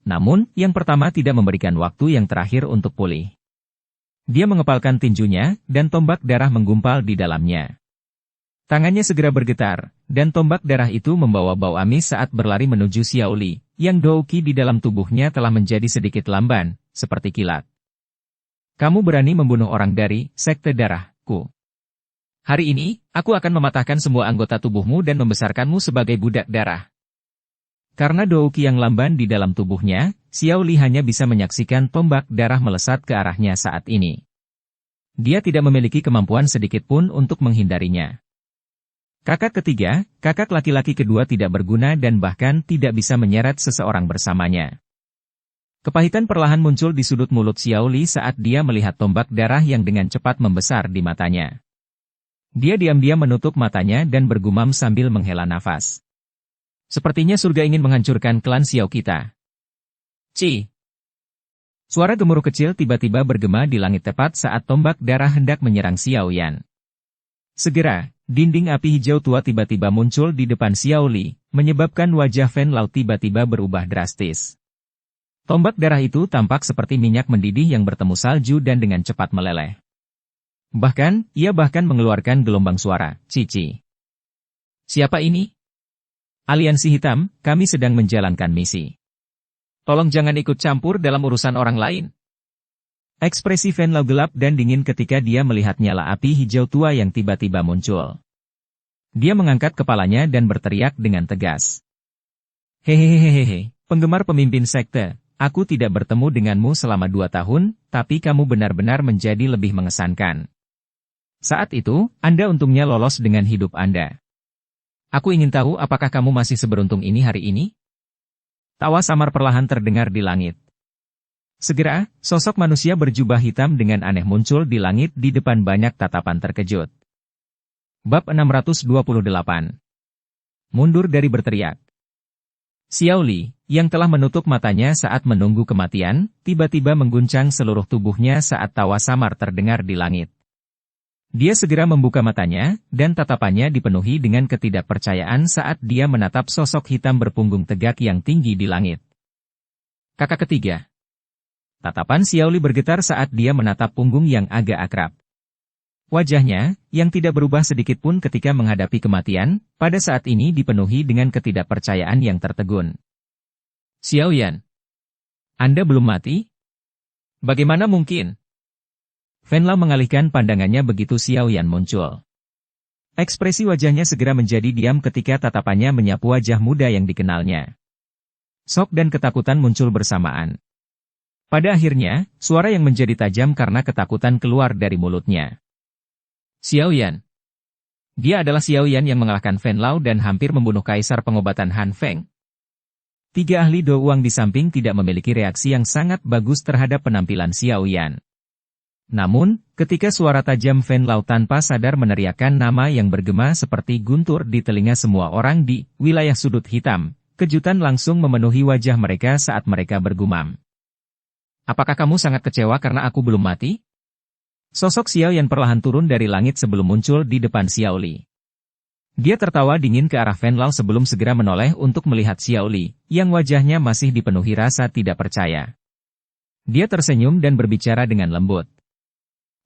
Namun, yang pertama tidak memberikan waktu yang terakhir untuk pulih. Dia mengepalkan tinjunya, dan tombak darah menggumpal di dalamnya. Tangannya segera bergetar, dan tombak darah itu membawa bau amis saat berlari menuju Xiao Li, yang douki di dalam tubuhnya telah menjadi sedikit lamban, seperti kilat. Kamu berani membunuh orang dari sekte darahku. Hari ini, aku akan mematahkan semua anggota tubuhmu dan membesarkanmu sebagai budak darah. Karena douki yang lamban di dalam tubuhnya, Xiao Li hanya bisa menyaksikan tombak darah melesat ke arahnya saat ini. Dia tidak memiliki kemampuan sedikit pun untuk menghindarinya. Kakak ketiga, kakak laki-laki kedua tidak berguna dan bahkan tidak bisa menyeret seseorang bersamanya. Kepahitan perlahan muncul di sudut mulut Xiao Li saat dia melihat tombak darah yang dengan cepat membesar di matanya. Dia diam-diam menutup matanya dan bergumam sambil menghela nafas. Sepertinya surga ingin menghancurkan klan Xiao kita. Ci! Suara gemuruh kecil tiba-tiba bergema di langit tepat saat tombak darah hendak menyerang Xiao Yan. Segera, dinding api hijau tua tiba-tiba muncul di depan Xiao Li, menyebabkan wajah Fen Lao tiba-tiba berubah drastis. Tombak darah itu tampak seperti minyak mendidih yang bertemu salju dan dengan cepat meleleh. Bahkan, ia mengeluarkan gelombang suara, cici. Siapa ini? Aliansi Hitam, kami sedang menjalankan misi. Tolong jangan ikut campur dalam urusan orang lain. Ekspresi Fen Lao gelap dan dingin ketika dia melihat nyala api hijau tua yang tiba-tiba muncul. Dia mengangkat kepalanya dan berteriak dengan tegas. Hehehehehe, penggemar pemimpin sekte, aku tidak bertemu denganmu selama 2 tahun, tapi kamu benar-benar menjadi lebih mengesankan. Saat itu, Anda untungnya lolos dengan hidup Anda. Aku ingin tahu apakah kamu masih seberuntung ini hari ini? Tawa samar perlahan terdengar di langit. Segera, sosok manusia berjubah hitam dengan aneh muncul di langit di depan banyak tatapan terkejut. Bab 628. Mundur dari berteriak. Xiao Li, yang telah menutup matanya saat menunggu kematian, tiba-tiba mengguncang seluruh tubuhnya saat tawa samar terdengar di langit. Dia segera membuka matanya, dan tatapannya dipenuhi dengan ketidakpercayaan saat dia menatap sosok hitam berpunggung tegak yang tinggi di langit. Kakak ketiga. Tatapan Xiao Li bergetar saat dia menatap punggung yang agak akrab. Wajahnya, yang tidak berubah sedikit pun ketika menghadapi kematian, pada saat ini dipenuhi dengan ketidakpercayaan yang tertegun. Xiao Yan, Anda belum mati? Bagaimana mungkin? Fen Lao mengalihkan pandangannya begitu Xiao Yan muncul. Ekspresi wajahnya segera menjadi diam ketika tatapannya menyapu wajah muda yang dikenalnya. Shock dan ketakutan muncul bersamaan. Pada akhirnya, suara yang menjadi tajam karena ketakutan keluar dari mulutnya. Xiao Yan. Dia adalah Xiao Yan yang mengalahkan Fen Lao dan hampir membunuh kaisar pengobatan Han Feng. 3 ahli Do Wang di samping tidak memiliki reaksi yang sangat bagus terhadap penampilan Xiao Yan. Namun, ketika suara tajam Fen Lao tanpa sadar meneriakkan nama yang bergema seperti guntur di telinga semua orang di wilayah sudut hitam, kejutan langsung memenuhi wajah mereka saat mereka bergumam. Apakah kamu sangat kecewa karena aku belum mati? Sosok Xiao Yan perlahan turun dari langit sebelum muncul di depan Xiao Li. Dia tertawa dingin ke arah Fen Lao sebelum segera menoleh untuk melihat Xiao Li, yang wajahnya masih dipenuhi rasa tidak percaya. Dia tersenyum dan berbicara dengan lembut.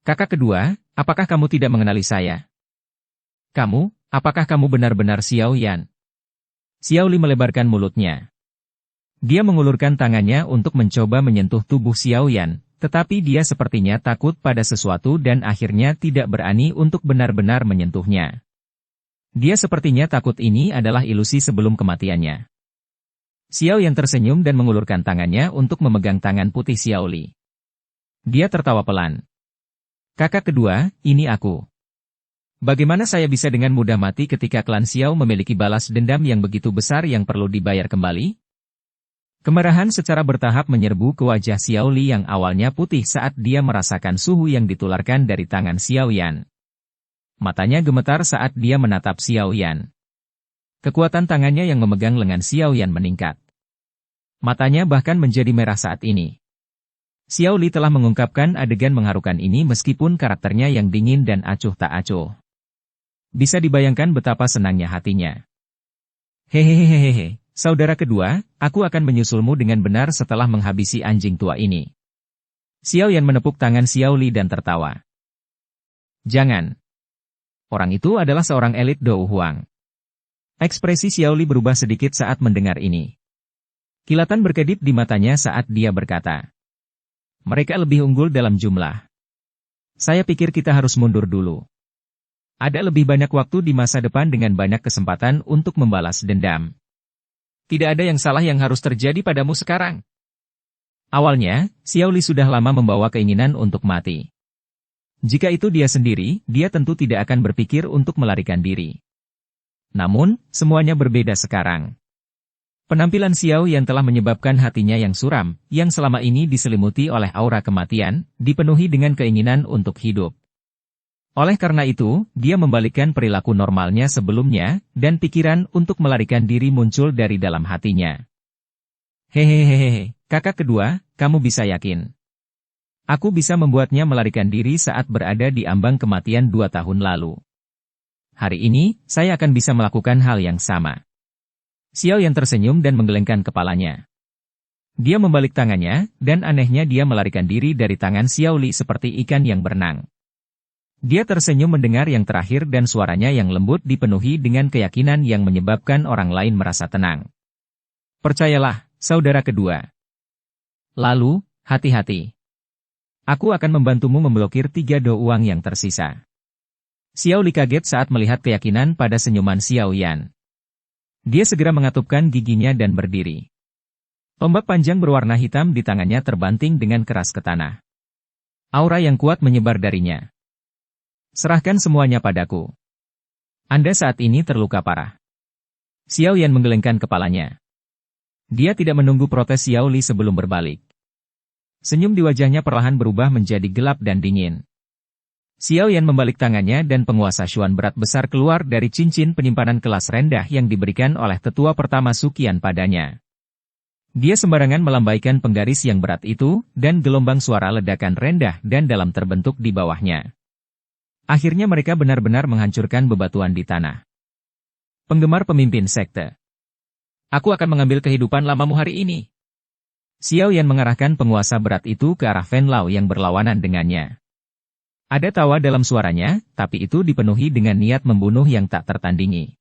Kakak kedua, apakah kamu tidak mengenali saya? Kamu, apakah kamu benar-benar Xiao Yan? Xiao Li melebarkan mulutnya. Dia mengulurkan tangannya untuk mencoba menyentuh tubuh Xiao Yan, tetapi dia sepertinya takut pada sesuatu dan akhirnya tidak berani untuk benar-benar menyentuhnya. Dia sepertinya takut ini adalah ilusi sebelum kematiannya. Xiao Yan tersenyum dan mengulurkan tangannya untuk memegang tangan putih Xiao Li. Dia tertawa pelan. Kakak kedua, ini aku. Bagaimana saya bisa dengan mudah mati ketika klan Xiao memiliki balas dendam yang begitu besar yang perlu dibayar kembali? Kemarahan secara bertahap menyerbu ke wajah Xiao Li yang awalnya putih saat dia merasakan suhu yang ditularkan dari tangan Xiao Yan. Matanya gemetar saat dia menatap Xiao Yan. Kekuatan tangannya yang memegang lengan Xiao Yan meningkat. Matanya bahkan menjadi merah saat ini. Xiao Li telah mengungkapkan adegan mengharukan ini meskipun karakternya yang dingin dan acuh tak acuh. Bisa dibayangkan betapa senangnya hatinya. Hehehehehe, saudara kedua, aku akan menyusulmu dengan benar setelah menghabisi anjing tua ini. Xiao Yan menepuk tangan Xiao Li dan tertawa. Jangan. Orang itu adalah seorang elit Dou Huang. Ekspresi Xiao Li berubah sedikit saat mendengar ini. Kilatan berkedip di matanya saat dia berkata. Mereka lebih unggul dalam jumlah. Saya pikir kita harus mundur dulu. Ada lebih banyak waktu di masa depan dengan banyak kesempatan untuk membalas dendam. Tidak ada yang salah yang harus terjadi padamu sekarang. Awalnya, Xiao Li sudah lama membawa keinginan untuk mati. Jika itu dia sendiri, dia tentu tidak akan berpikir untuk melarikan diri. Namun, semuanya berbeda sekarang. Penampilan Xiao yang telah menyebabkan hatinya yang suram, yang selama ini diselimuti oleh aura kematian, dipenuhi dengan keinginan untuk hidup. Oleh karena itu, dia membalikkan perilaku normalnya sebelumnya, dan pikiran untuk melarikan diri muncul dari dalam hatinya. Hehehehe, kakak kedua, kamu bisa yakin. Aku bisa membuatnya melarikan diri saat berada di ambang kematian 2 tahun lalu. Hari ini, saya akan bisa melakukan hal yang sama. Xiao yang tersenyum dan menggelengkan kepalanya. Dia membalik tangannya, dan anehnya dia melarikan diri dari tangan Xiao Li seperti ikan yang berenang. Dia tersenyum mendengar yang terakhir dan suaranya yang lembut dipenuhi dengan keyakinan yang menyebabkan orang lain merasa tenang. Percayalah, saudara kedua. Lalu, hati-hati. Aku akan membantumu memblokir 3 Do Uang yang tersisa. Xiao Li kaget saat melihat keyakinan pada senyuman Xiao Yan. Dia segera mengatupkan giginya dan berdiri. Tombak panjang berwarna hitam di tangannya terbanting dengan keras ke tanah. Aura yang kuat menyebar darinya. Serahkan semuanya padaku. Anda saat ini terluka parah. Xiao Yan menggelengkan kepalanya. Dia tidak menunggu protes Xiao Li sebelum berbalik. Senyum di wajahnya perlahan berubah menjadi gelap dan dingin. Xiao Yan membalik tangannya dan penguasa Xuan berat besar keluar dari cincin penyimpanan kelas rendah yang diberikan oleh tetua pertama Suqian padanya. Dia sembarangan melambaikan penggaris yang berat itu, dan gelombang suara ledakan rendah dan dalam terbentuk di bawahnya. Akhirnya mereka benar-benar menghancurkan bebatuan di tanah. Penggemar pemimpin sekte. Aku akan mengambil kehidupan lamamu hari ini. Xiao Yan mengarahkan penguasa berat itu ke arah Fen Lao yang berlawanan dengannya. Ada tawa dalam suaranya, tapi itu dipenuhi dengan niat membunuh yang tak tertandingi.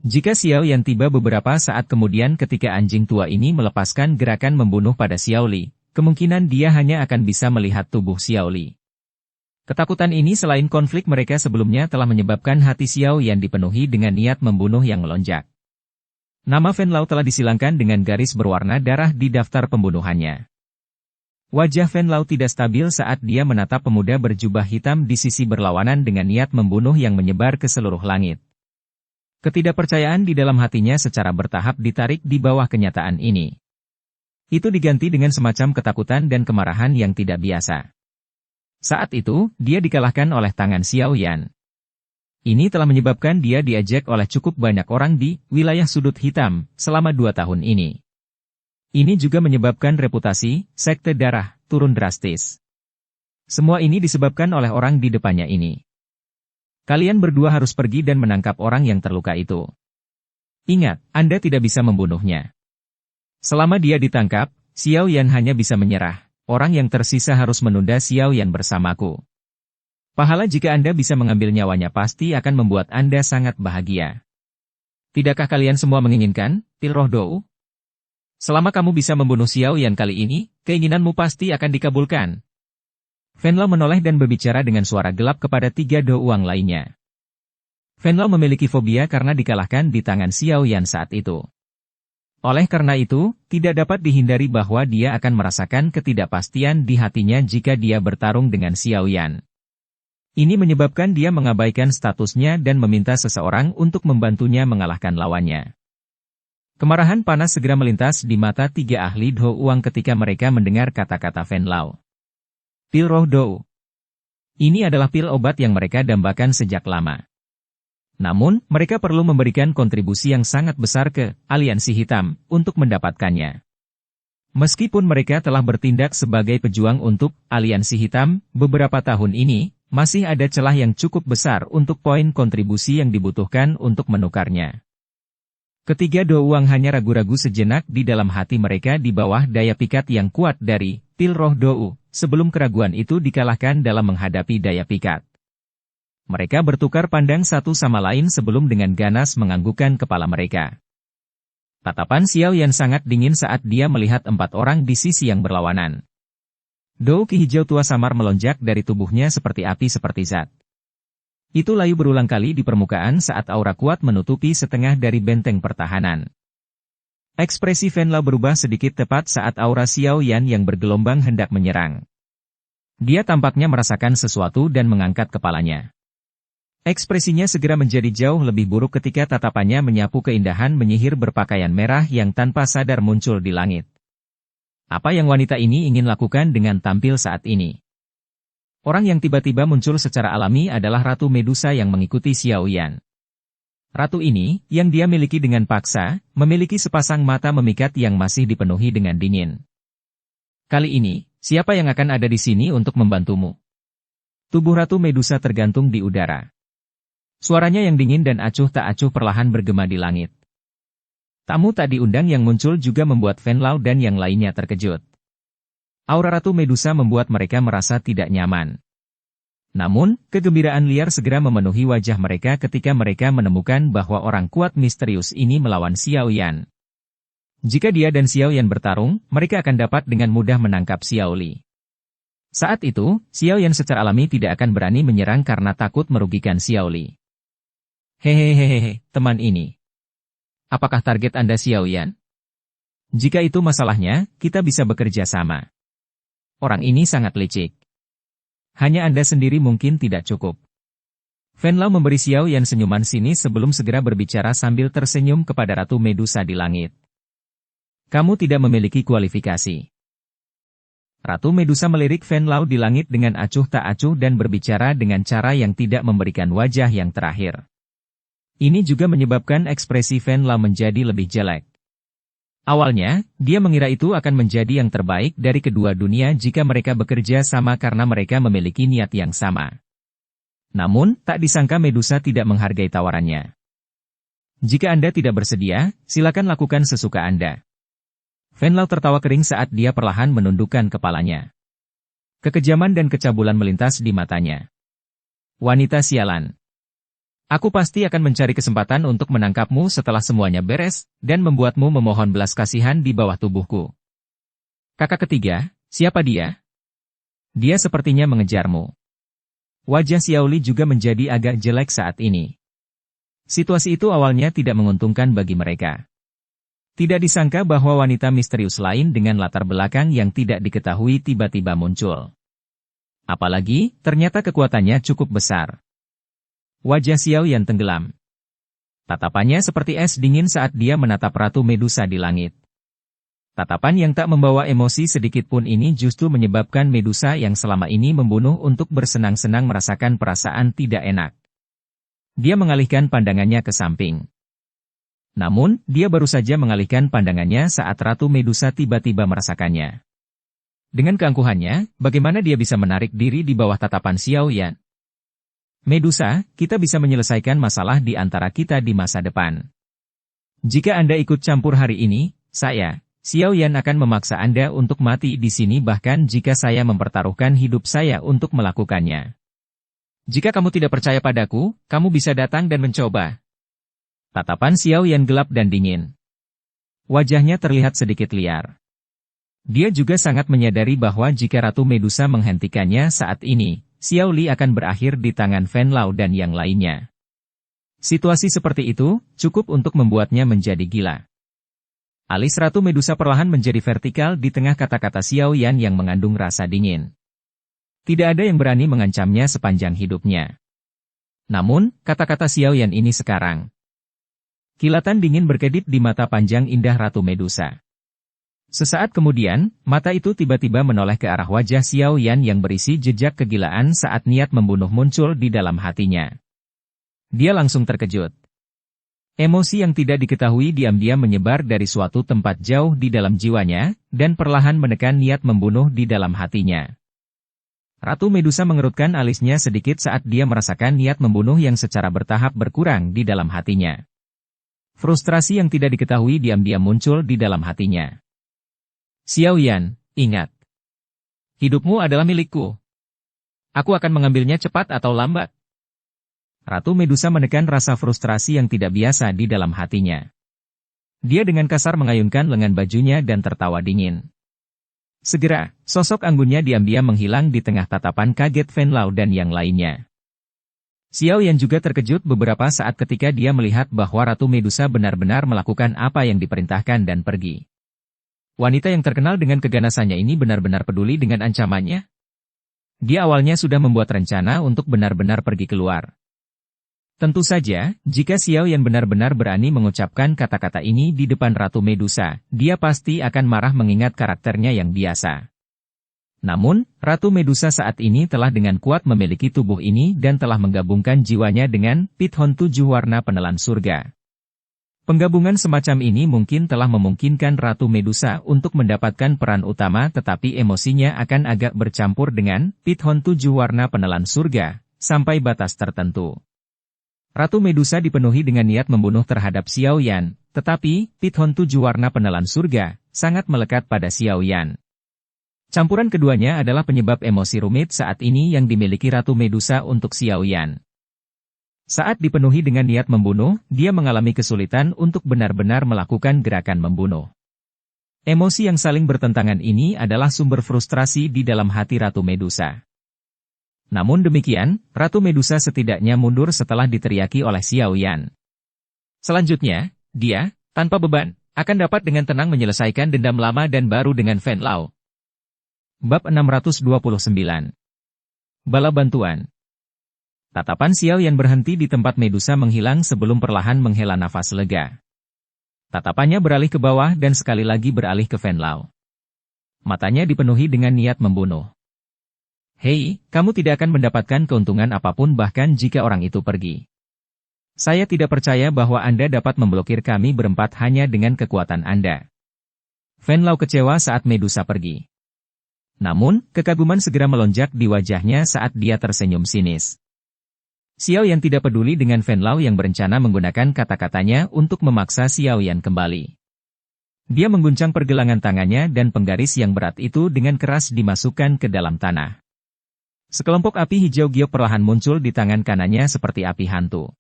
Jika Xiao Yan tiba beberapa saat kemudian ketika anjing tua ini melepaskan gerakan membunuh pada Xiao Li, kemungkinan dia hanya akan bisa melihat tubuh Xiao Li. Ketakutan ini selain konflik mereka sebelumnya telah menyebabkan hati Xiao Yan dipenuhi dengan niat membunuh yang melonjak. Nama Fen Lao telah disilangkan dengan garis berwarna darah di daftar pembunuhannya. Wajah Fen Lao tidak stabil saat dia menatap pemuda berjubah hitam di sisi berlawanan dengan niat membunuh yang menyebar ke seluruh langit. Ketidakpercayaan di dalam hatinya secara bertahap ditarik di bawah kenyataan ini. Itu diganti dengan semacam ketakutan dan kemarahan yang tidak biasa. Saat itu, dia dikalahkan oleh tangan Xiao Yan. Ini telah menyebabkan dia diajak oleh cukup banyak orang di wilayah sudut hitam selama 2 tahun ini. Ini juga menyebabkan reputasi sekte darah turun drastis. Semua ini disebabkan oleh orang di depannya ini. Kalian berdua harus pergi dan menangkap orang yang terluka itu. Ingat, Anda tidak bisa membunuhnya. Selama dia ditangkap, Xiao Yan hanya bisa menyerah. Orang yang tersisa harus menunda Xiao Yan bersamaku. Pahala jika Anda bisa mengambil nyawanya pasti akan membuat Anda sangat bahagia. Tidakkah kalian semua menginginkan, Tilroh Dou? Selama kamu bisa membunuh Xiao Yan kali ini, keinginanmu pasti akan dikabulkan. Fen Lao menoleh dan berbicara dengan suara gelap kepada 3 Do Uang lainnya. Fen Lao memiliki fobia karena dikalahkan di tangan Xiao Yan saat itu. Oleh karena itu, tidak dapat dihindari bahwa dia akan merasakan ketidakpastian di hatinya jika dia bertarung dengan Xiao Yan. Ini menyebabkan dia mengabaikan statusnya dan meminta seseorang untuk membantunya mengalahkan lawannya. Kemarahan panas segera melintas di mata tiga ahli Dou Uang ketika mereka mendengar kata-kata Fen Lao. Pil Roh Dou. Ini adalah pil obat yang mereka dambakan sejak lama. Namun, mereka perlu memberikan kontribusi yang sangat besar ke Aliansi Hitam untuk mendapatkannya. Meskipun mereka telah bertindak sebagai pejuang untuk Aliansi Hitam beberapa tahun ini, masih ada celah yang cukup besar untuk poin kontribusi yang dibutuhkan untuk menukarnya. Ketiga Dou Uang hanya ragu-ragu sejenak di dalam hati mereka di bawah daya pikat yang kuat dari pil roh Dou, sebelum keraguan itu dikalahkan dalam menghadapi daya pikat. Mereka bertukar pandang satu sama lain sebelum dengan ganas menganggukkan kepala mereka. Tatapan Xiao Yan sangat dingin saat dia melihat 4 orang di sisi yang berlawanan. Dou Ki hijau tua samar melonjak dari tubuhnya seperti api seperti zat. Itu layu berulang kali di permukaan saat aura kuat menutupi setengah dari benteng pertahanan. Ekspresi Fen Lao berubah sedikit tepat saat aura Xiao Yan yang bergelombang hendak menyerang. Dia tampaknya merasakan sesuatu dan mengangkat kepalanya. Ekspresinya segera menjadi jauh lebih buruk ketika tatapannya menyapu keindahan menyihir berpakaian merah yang tanpa sadar muncul di langit. Apa yang wanita ini ingin lakukan dengan tampil saat ini? Orang yang tiba-tiba muncul secara alami adalah Ratu Medusa yang mengikuti Xiao Yan. Ratu ini, yang dia miliki dengan paksa, memiliki sepasang mata memikat yang masih dipenuhi dengan dingin. Kali ini, siapa yang akan ada di sini untuk membantumu? Tubuh Ratu Medusa tergantung di udara. Suaranya yang dingin dan acuh tak acuh perlahan bergema di langit. Tamu tak diundang yang muncul juga membuat Fen Lao dan yang lainnya terkejut. Aura Ratu Medusa membuat mereka merasa tidak nyaman. Namun, kegembiraan liar segera memenuhi wajah mereka ketika mereka menemukan bahwa orang kuat misterius ini melawan Xiao Yan. Jika dia dan Xiao Yan bertarung, mereka akan dapat dengan mudah menangkap Xiao Li. Saat itu, Xiao Yan secara alami tidak akan berani menyerang karena takut merugikan Xiao Li. Hehehehe, teman ini. Apakah target Anda Xiao Yan? Jika itu masalahnya, kita bisa bekerja sama. Orang ini sangat licik. Hanya Anda sendiri mungkin tidak cukup. Fen Lao memberi Xiao Yan senyuman sinis sebelum segera berbicara sambil tersenyum kepada Ratu Medusa di langit. Kamu tidak memiliki kualifikasi. Ratu Medusa melirik Fen Lao di langit dengan acuh tak acuh dan berbicara dengan cara yang tidak memberikan wajah yang terakhir. Ini juga menyebabkan ekspresi Fen Lao menjadi lebih jelek. Awalnya, dia mengira itu akan menjadi yang terbaik dari kedua dunia jika mereka bekerja sama karena mereka memiliki niat yang sama. Namun, tak disangka Medusa tidak menghargai tawarannya. Jika Anda tidak bersedia, silakan lakukan sesuka Anda. Fen Lao tertawa kering saat dia perlahan menundukkan kepalanya. Kekejaman dan kecabulan melintas di matanya. Wanita sialan. Aku pasti akan mencari kesempatan untuk menangkapmu setelah semuanya beres, dan membuatmu memohon belas kasihan di bawah tubuhku. Kakak ketiga, siapa dia? Dia sepertinya mengejarmu. Wajah Xiao Li juga menjadi agak jelek saat ini. Situasi itu awalnya tidak menguntungkan bagi mereka. Tidak disangka bahwa wanita misterius lain dengan latar belakang yang tidak diketahui tiba-tiba muncul. Apalagi, ternyata kekuatannya cukup besar. Wajah Xiao Yan tenggelam. Tatapannya seperti es dingin saat dia menatap Ratu Medusa di langit. Tatapan yang tak membawa emosi sedikit pun ini justru menyebabkan Medusa yang selama ini membunuh untuk bersenang-senang merasakan perasaan tidak enak. Dia mengalihkan pandangannya ke samping. Namun, dia baru saja mengalihkan pandangannya saat Ratu Medusa tiba-tiba merasakannya. Dengan keangkuhannya, bagaimana dia bisa menarik diri di bawah tatapan Xiao Yan? Medusa, kita bisa menyelesaikan masalah di antara kita di masa depan. Jika Anda ikut campur hari ini, saya, Xiao Yan akan memaksa Anda untuk mati di sini bahkan jika saya mempertaruhkan hidup saya untuk melakukannya. Jika kamu tidak percaya padaku, kamu bisa datang dan mencoba. Tatapan Xiao Yan gelap dan dingin. Wajahnya terlihat sedikit liar. Dia juga sangat menyadari bahwa jika Ratu Medusa menghentikannya saat ini, Xiao Li akan berakhir di tangan Fen Lao dan yang lainnya. Situasi seperti itu, cukup untuk membuatnya menjadi gila. Alis Ratu Medusa perlahan menjadi vertikal di tengah kata-kata Xiao Yan yang mengandung rasa dingin. Tidak ada yang berani mengancamnya sepanjang hidupnya. Namun, kata-kata Xiao Yan ini sekarang. Kilatan dingin berkedip di mata panjang indah Ratu Medusa. Sesaat kemudian, mata itu tiba-tiba menoleh ke arah wajah Xiao Yan yang berisi jejak kegilaan saat niat membunuh muncul di dalam hatinya. Dia langsung terkejut. Emosi yang tidak diketahui diam-diam menyebar dari suatu tempat jauh di dalam jiwanya, dan perlahan menekan niat membunuh di dalam hatinya. Ratu Medusa mengerutkan alisnya sedikit saat dia merasakan niat membunuh yang secara bertahap berkurang di dalam hatinya. Frustrasi yang tidak diketahui diam-diam muncul di dalam hatinya. Xiao Yan, ingat. Hidupmu adalah milikku. Aku akan mengambilnya cepat atau lambat. Ratu Medusa menekan rasa frustrasi yang tidak biasa di dalam hatinya. Dia dengan kasar mengayunkan lengan bajunya dan tertawa dingin. Segera, sosok anggunnya diam-diam menghilang di tengah tatapan kaget Venlao dan yang lainnya. Xiao Yan juga terkejut beberapa saat ketika dia melihat bahwa Ratu Medusa benar-benar melakukan apa yang diperintahkan dan pergi. Wanita yang terkenal dengan keganasannya ini benar-benar peduli dengan ancamannya. Dia awalnya sudah membuat rencana untuk benar-benar pergi keluar. Tentu saja, jika Xiao Yan benar-benar berani mengucapkan kata-kata ini di depan Ratu Medusa, dia pasti akan marah mengingat karakternya yang biasa. Namun, Ratu Medusa saat ini telah dengan kuat memiliki tubuh ini dan telah menggabungkan jiwanya dengan Pithon 7 warna penelan surga. Penggabungan semacam ini mungkin telah memungkinkan Ratu Medusa untuk mendapatkan peran utama tetapi emosinya akan agak bercampur dengan Pithon 7 warna penelan surga, sampai batas tertentu. Ratu Medusa dipenuhi dengan niat membunuh terhadap Xiao Yan, tetapi Pithon 7 warna penelan surga sangat melekat pada Xiao Yan. Campuran keduanya adalah penyebab emosi rumit saat ini yang dimiliki Ratu Medusa untuk Xiao Yan. Saat dipenuhi dengan niat membunuh, dia mengalami kesulitan untuk benar-benar melakukan gerakan membunuh. Emosi yang saling bertentangan ini adalah sumber frustrasi di dalam hati Ratu Medusa. Namun demikian, Ratu Medusa setidaknya mundur setelah diteriaki oleh Xiao Yan. Selanjutnya, dia, tanpa beban, akan dapat dengan tenang menyelesaikan dendam lama dan baru dengan Venlao. Bab 629. Bala Bantuan. Tatapan Xiao Yan berhenti di tempat Medusa menghilang sebelum perlahan menghela nafas lega. Tatapannya beralih ke bawah dan sekali lagi beralih ke Venlao. Matanya dipenuhi dengan niat membunuh. Hei, kamu tidak akan mendapatkan keuntungan apapun bahkan jika orang itu pergi. Saya tidak percaya bahwa Anda dapat memblokir kami berempat hanya dengan kekuatan Anda. Venlao kecewa saat Medusa pergi. Namun, kekaguman segera melonjak di wajahnya saat dia tersenyum sinis. Xiao Yan tidak peduli dengan Venlao yang berencana menggunakan kata-katanya untuk memaksa Xiao Yan kembali. Dia mengguncang pergelangan tangannya dan penggaris yang berat itu dengan keras dimasukkan ke dalam tanah. Sekelompok api hijau giok perlahan muncul di tangan kanannya seperti api hantu.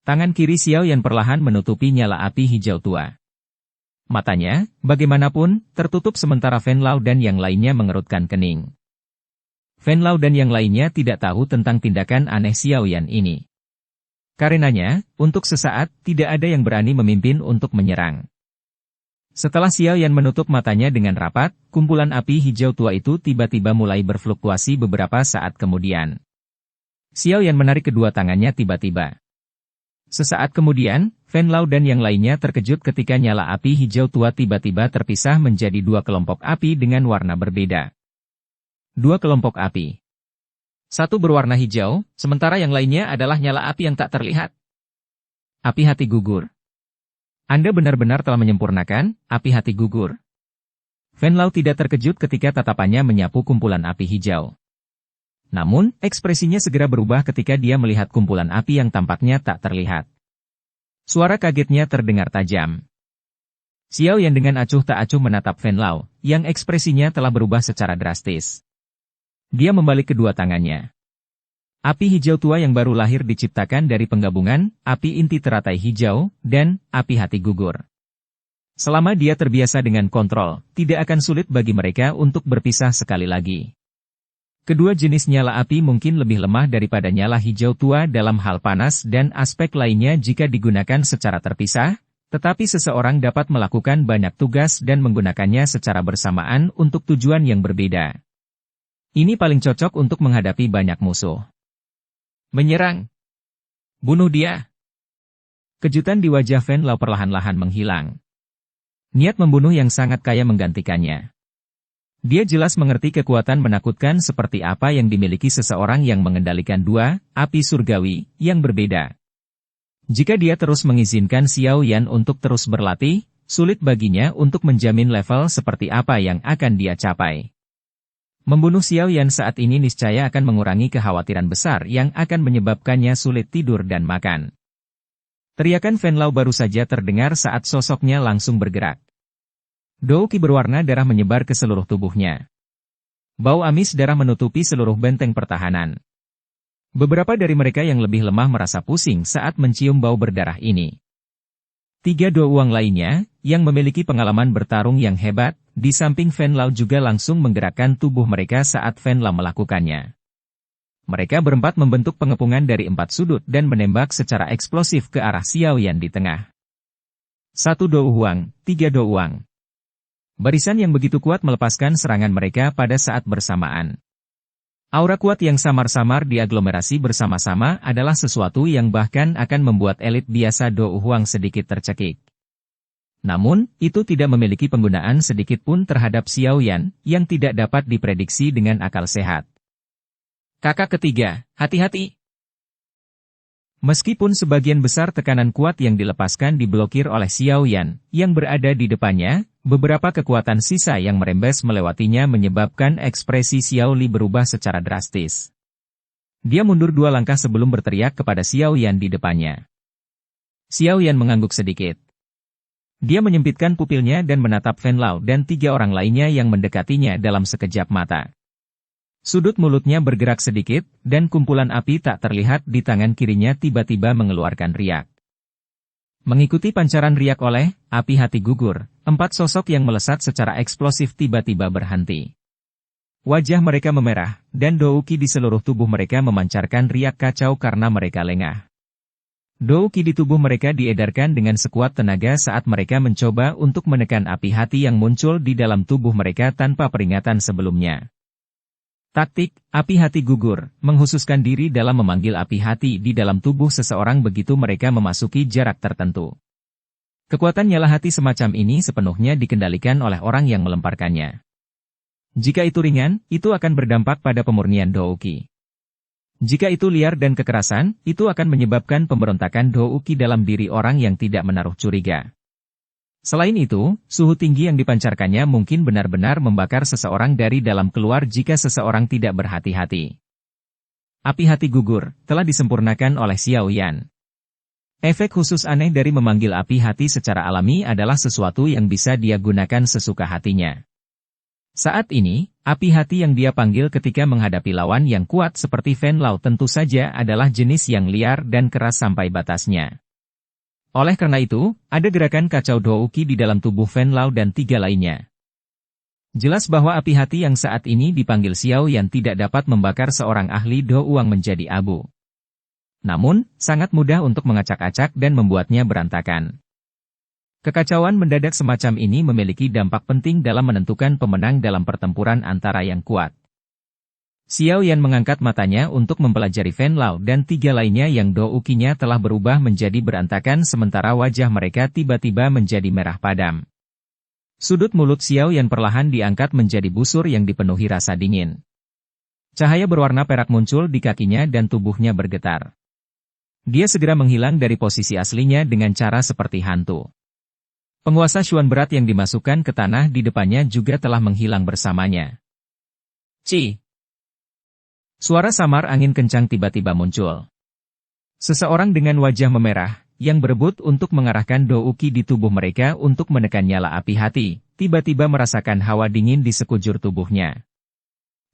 Tangan kiri Xiao Yan perlahan menutupi nyala api hijau tua. Matanya, bagaimanapun, tertutup sementara Venlao dan yang lainnya mengerutkan kening. Venlao dan yang lainnya tidak tahu tentang tindakan aneh Xiao Yan ini. Karenanya, untuk sesaat, tidak ada yang berani memimpin untuk menyerang. Setelah Xiao Yan menutup matanya dengan rapat, kumpulan api hijau tua itu tiba-tiba mulai berfluktuasi beberapa saat kemudian. Xiao Yan menarik kedua tangannya tiba-tiba. Sesaat kemudian, Venlao dan yang lainnya terkejut ketika nyala api hijau tua tiba-tiba terpisah menjadi dua kelompok api dengan warna berbeda. Dua kelompok api. Satu berwarna hijau, sementara yang lainnya adalah nyala api yang tak terlihat. Api hati gugur. Anda benar-benar telah menyempurnakan api hati gugur. Venlao tidak terkejut ketika tatapannya menyapu kumpulan api hijau. Namun, ekspresinya segera berubah ketika dia melihat kumpulan api yang tampaknya tak terlihat. Suara kagetnya terdengar tajam. Xiao Yan dengan acuh tak acuh menatap Venlao, yang ekspresinya telah berubah secara drastis. Dia membalik kedua tangannya. Api hijau tua yang baru lahir diciptakan dari penggabungan api inti teratai hijau dan api hati gugur. Selama dia terbiasa dengan kontrol, tidak akan sulit bagi mereka untuk berpisah sekali lagi. Kedua jenis nyala api mungkin lebih lemah daripada nyala hijau tua dalam hal panas dan aspek lainnya jika digunakan secara terpisah, Tetapi seseorang dapat melakukan banyak tugas dan menggunakannya secara bersamaan untuk tujuan yang berbeda. Ini paling cocok untuk menghadapi banyak musuh. Menyerang. Bunuh dia. Kejutan di wajah Venlaw perlahan-lahan menghilang. Niat membunuh yang sangat kaya menggantikannya. Dia jelas mengerti kekuatan menakutkan seperti apa yang dimiliki seseorang yang mengendalikan dua api surgawi yang berbeda. Jika dia terus mengizinkan Xiao Yan untuk terus berlatih, sulit baginya untuk menjamin level seperti apa yang akan dia capai. Membunuh Xiao Yan saat ini niscaya akan mengurangi kekhawatiran besar yang akan menyebabkannya sulit tidur dan makan. Teriakan Venlaw baru saja terdengar saat sosoknya langsung bergerak. Dou Qi berwarna darah menyebar ke seluruh tubuhnya. Bau amis darah menutupi seluruh benteng pertahanan. Beberapa dari mereka yang lebih lemah merasa pusing saat mencium bau berdarah ini. 3 douang lainnya, yang memiliki pengalaman bertarung yang hebat, di samping Venlaw juga langsung menggerakkan tubuh mereka saat Venlaw melakukannya. Mereka berempat membentuk pengepungan dari 4 sudut dan menembak secara eksplosif ke arah Xiao Yan di tengah. 1 douang, 3 douang. Barisan yang begitu kuat melepaskan serangan mereka pada saat bersamaan. Aura kuat yang samar-samar diaglomerasi bersama-sama adalah sesuatu yang bahkan akan membuat elit biasa Dou Huang sedikit tercekik. Namun, itu tidak memiliki penggunaan sedikit pun terhadap Xiao Yan, yang tidak dapat diprediksi dengan akal sehat. Kakak ketiga, hati-hati! Meskipun sebagian besar tekanan kuat yang dilepaskan diblokir oleh Xiao Yan, yang berada di depannya, beberapa kekuatan sisa yang merembes melewatinya menyebabkan ekspresi Xiao Li berubah secara drastis. Dia mundur 2 langkah sebelum berteriak kepada Xiao Yan di depannya. Xiao Yan mengangguk sedikit. Dia menyempitkan pupilnya dan menatap Venlaw dan 3 orang lainnya yang mendekatinya dalam sekejap mata. Sudut mulutnya bergerak sedikit, dan kumpulan api tak terlihat di tangan kirinya tiba-tiba mengeluarkan riak. Mengikuti pancaran riak oleh api hati gugur, 4 sosok yang melesat secara eksplosif tiba-tiba berhenti. Wajah mereka memerah, dan Dou Qi di seluruh tubuh mereka memancarkan riak kacau karena mereka lengah. Dou Qi di tubuh mereka diedarkan dengan sekuat tenaga saat mereka mencoba untuk menekan api hati yang muncul di dalam tubuh mereka tanpa peringatan sebelumnya. Taktik, api hati gugur, menghususkan diri dalam memanggil api hati di dalam tubuh seseorang begitu mereka memasuki jarak tertentu. Kekuatan nyala hati semacam ini sepenuhnya dikendalikan oleh orang yang melemparkannya. Jika itu ringan, itu akan berdampak pada pemurnian Dou Qi. Jika itu liar dan kekerasan, itu akan menyebabkan pemberontakan Dou Qi dalam diri orang yang tidak menaruh curiga. Selain itu, suhu tinggi yang dipancarkannya mungkin benar-benar membakar seseorang dari dalam keluar jika seseorang tidak berhati-hati. Api hati gugur, telah disempurnakan oleh Xiao Yan. Efek khusus aneh dari memanggil api hati secara alami adalah sesuatu yang bisa dia gunakan sesuka hatinya. Saat ini, api hati yang dia panggil ketika menghadapi lawan yang kuat seperti Venlaw tentu saja adalah jenis yang liar dan keras sampai batasnya. Oleh karena itu, ada gerakan kacau Dou Qi di dalam tubuh Venlaw dan 3 lainnya. Jelas bahwa api hati yang saat ini dipanggil Xiao Yan tidak dapat membakar seorang ahli Douang menjadi abu. Namun, sangat mudah untuk mengacak-acak dan membuatnya berantakan. Kekacauan mendadak semacam ini memiliki dampak penting dalam menentukan pemenang dalam pertempuran antara yang kuat. Xiao Yan mengangkat matanya untuk mempelajari Venlaw dan 3 lainnya yang Dou Qi-nya telah berubah menjadi berantakan sementara wajah mereka tiba-tiba menjadi merah padam. Sudut mulut Xiao Yan perlahan diangkat menjadi busur yang dipenuhi rasa dingin. Cahaya berwarna perak muncul di kakinya dan tubuhnya bergetar. Dia segera menghilang dari posisi aslinya dengan cara seperti hantu. Penguasa Xuan berat yang dimasukkan ke tanah di depannya juga telah menghilang bersamanya. Ci! Suara samar angin kencang tiba-tiba muncul. Seseorang dengan wajah memerah, yang berebut untuk mengarahkan Dou Qi di tubuh mereka untuk menekan nyala api hati, tiba-tiba merasakan hawa dingin di sekujur tubuhnya.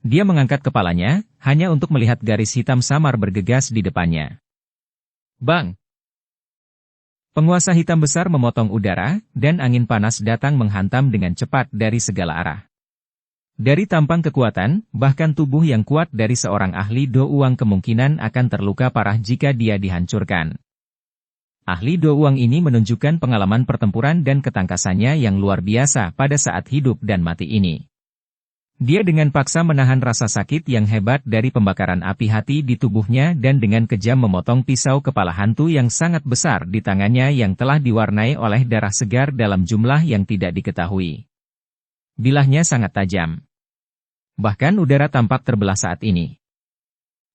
Dia mengangkat kepalanya, hanya untuk melihat garis hitam samar bergegas di depannya. Bang! Penguasa hitam besar memotong udara, dan angin panas datang menghantam dengan cepat dari segala arah. Dari tampang kekuatan, bahkan tubuh yang kuat dari seorang ahli Douang kemungkinan akan terluka parah jika dia dihancurkan. Ahli Do Wang ini menunjukkan pengalaman pertempuran dan ketangkasannya yang luar biasa pada saat hidup dan mati ini. Dia dengan paksa menahan rasa sakit yang hebat dari pembakaran api hati di tubuhnya dan dengan kejam memotong pisau kepala hantu yang sangat besar di tangannya yang telah diwarnai oleh darah segar dalam jumlah yang tidak diketahui. Bilahnya sangat tajam. Bahkan udara tampak terbelah saat ini.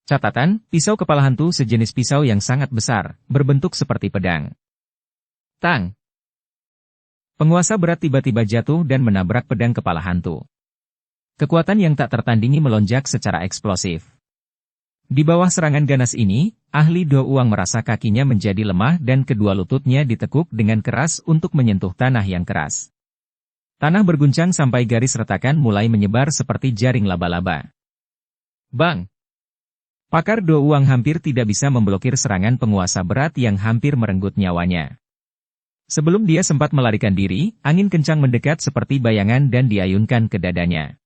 Catatan, pisau kepala hantu sejenis pisau yang sangat besar, berbentuk seperti pedang. Tang! Penguasa berat tiba-tiba jatuh dan menabrak pedang kepala hantu. Kekuatan yang tak tertandingi melonjak secara eksplosif. Di bawah serangan ganas ini, ahli Do Wang merasa kakinya menjadi lemah dan kedua lututnya ditekuk dengan keras untuk menyentuh tanah yang keras. Tanah berguncang sampai garis retakan mulai menyebar seperti jaring laba-laba. Bang! Pakar Do Wang hampir tidak bisa memblokir serangan penguasa berat yang hampir merenggut nyawanya. Sebelum dia sempat melarikan diri, angin kencang mendekat seperti bayangan dan diayunkan ke dadanya.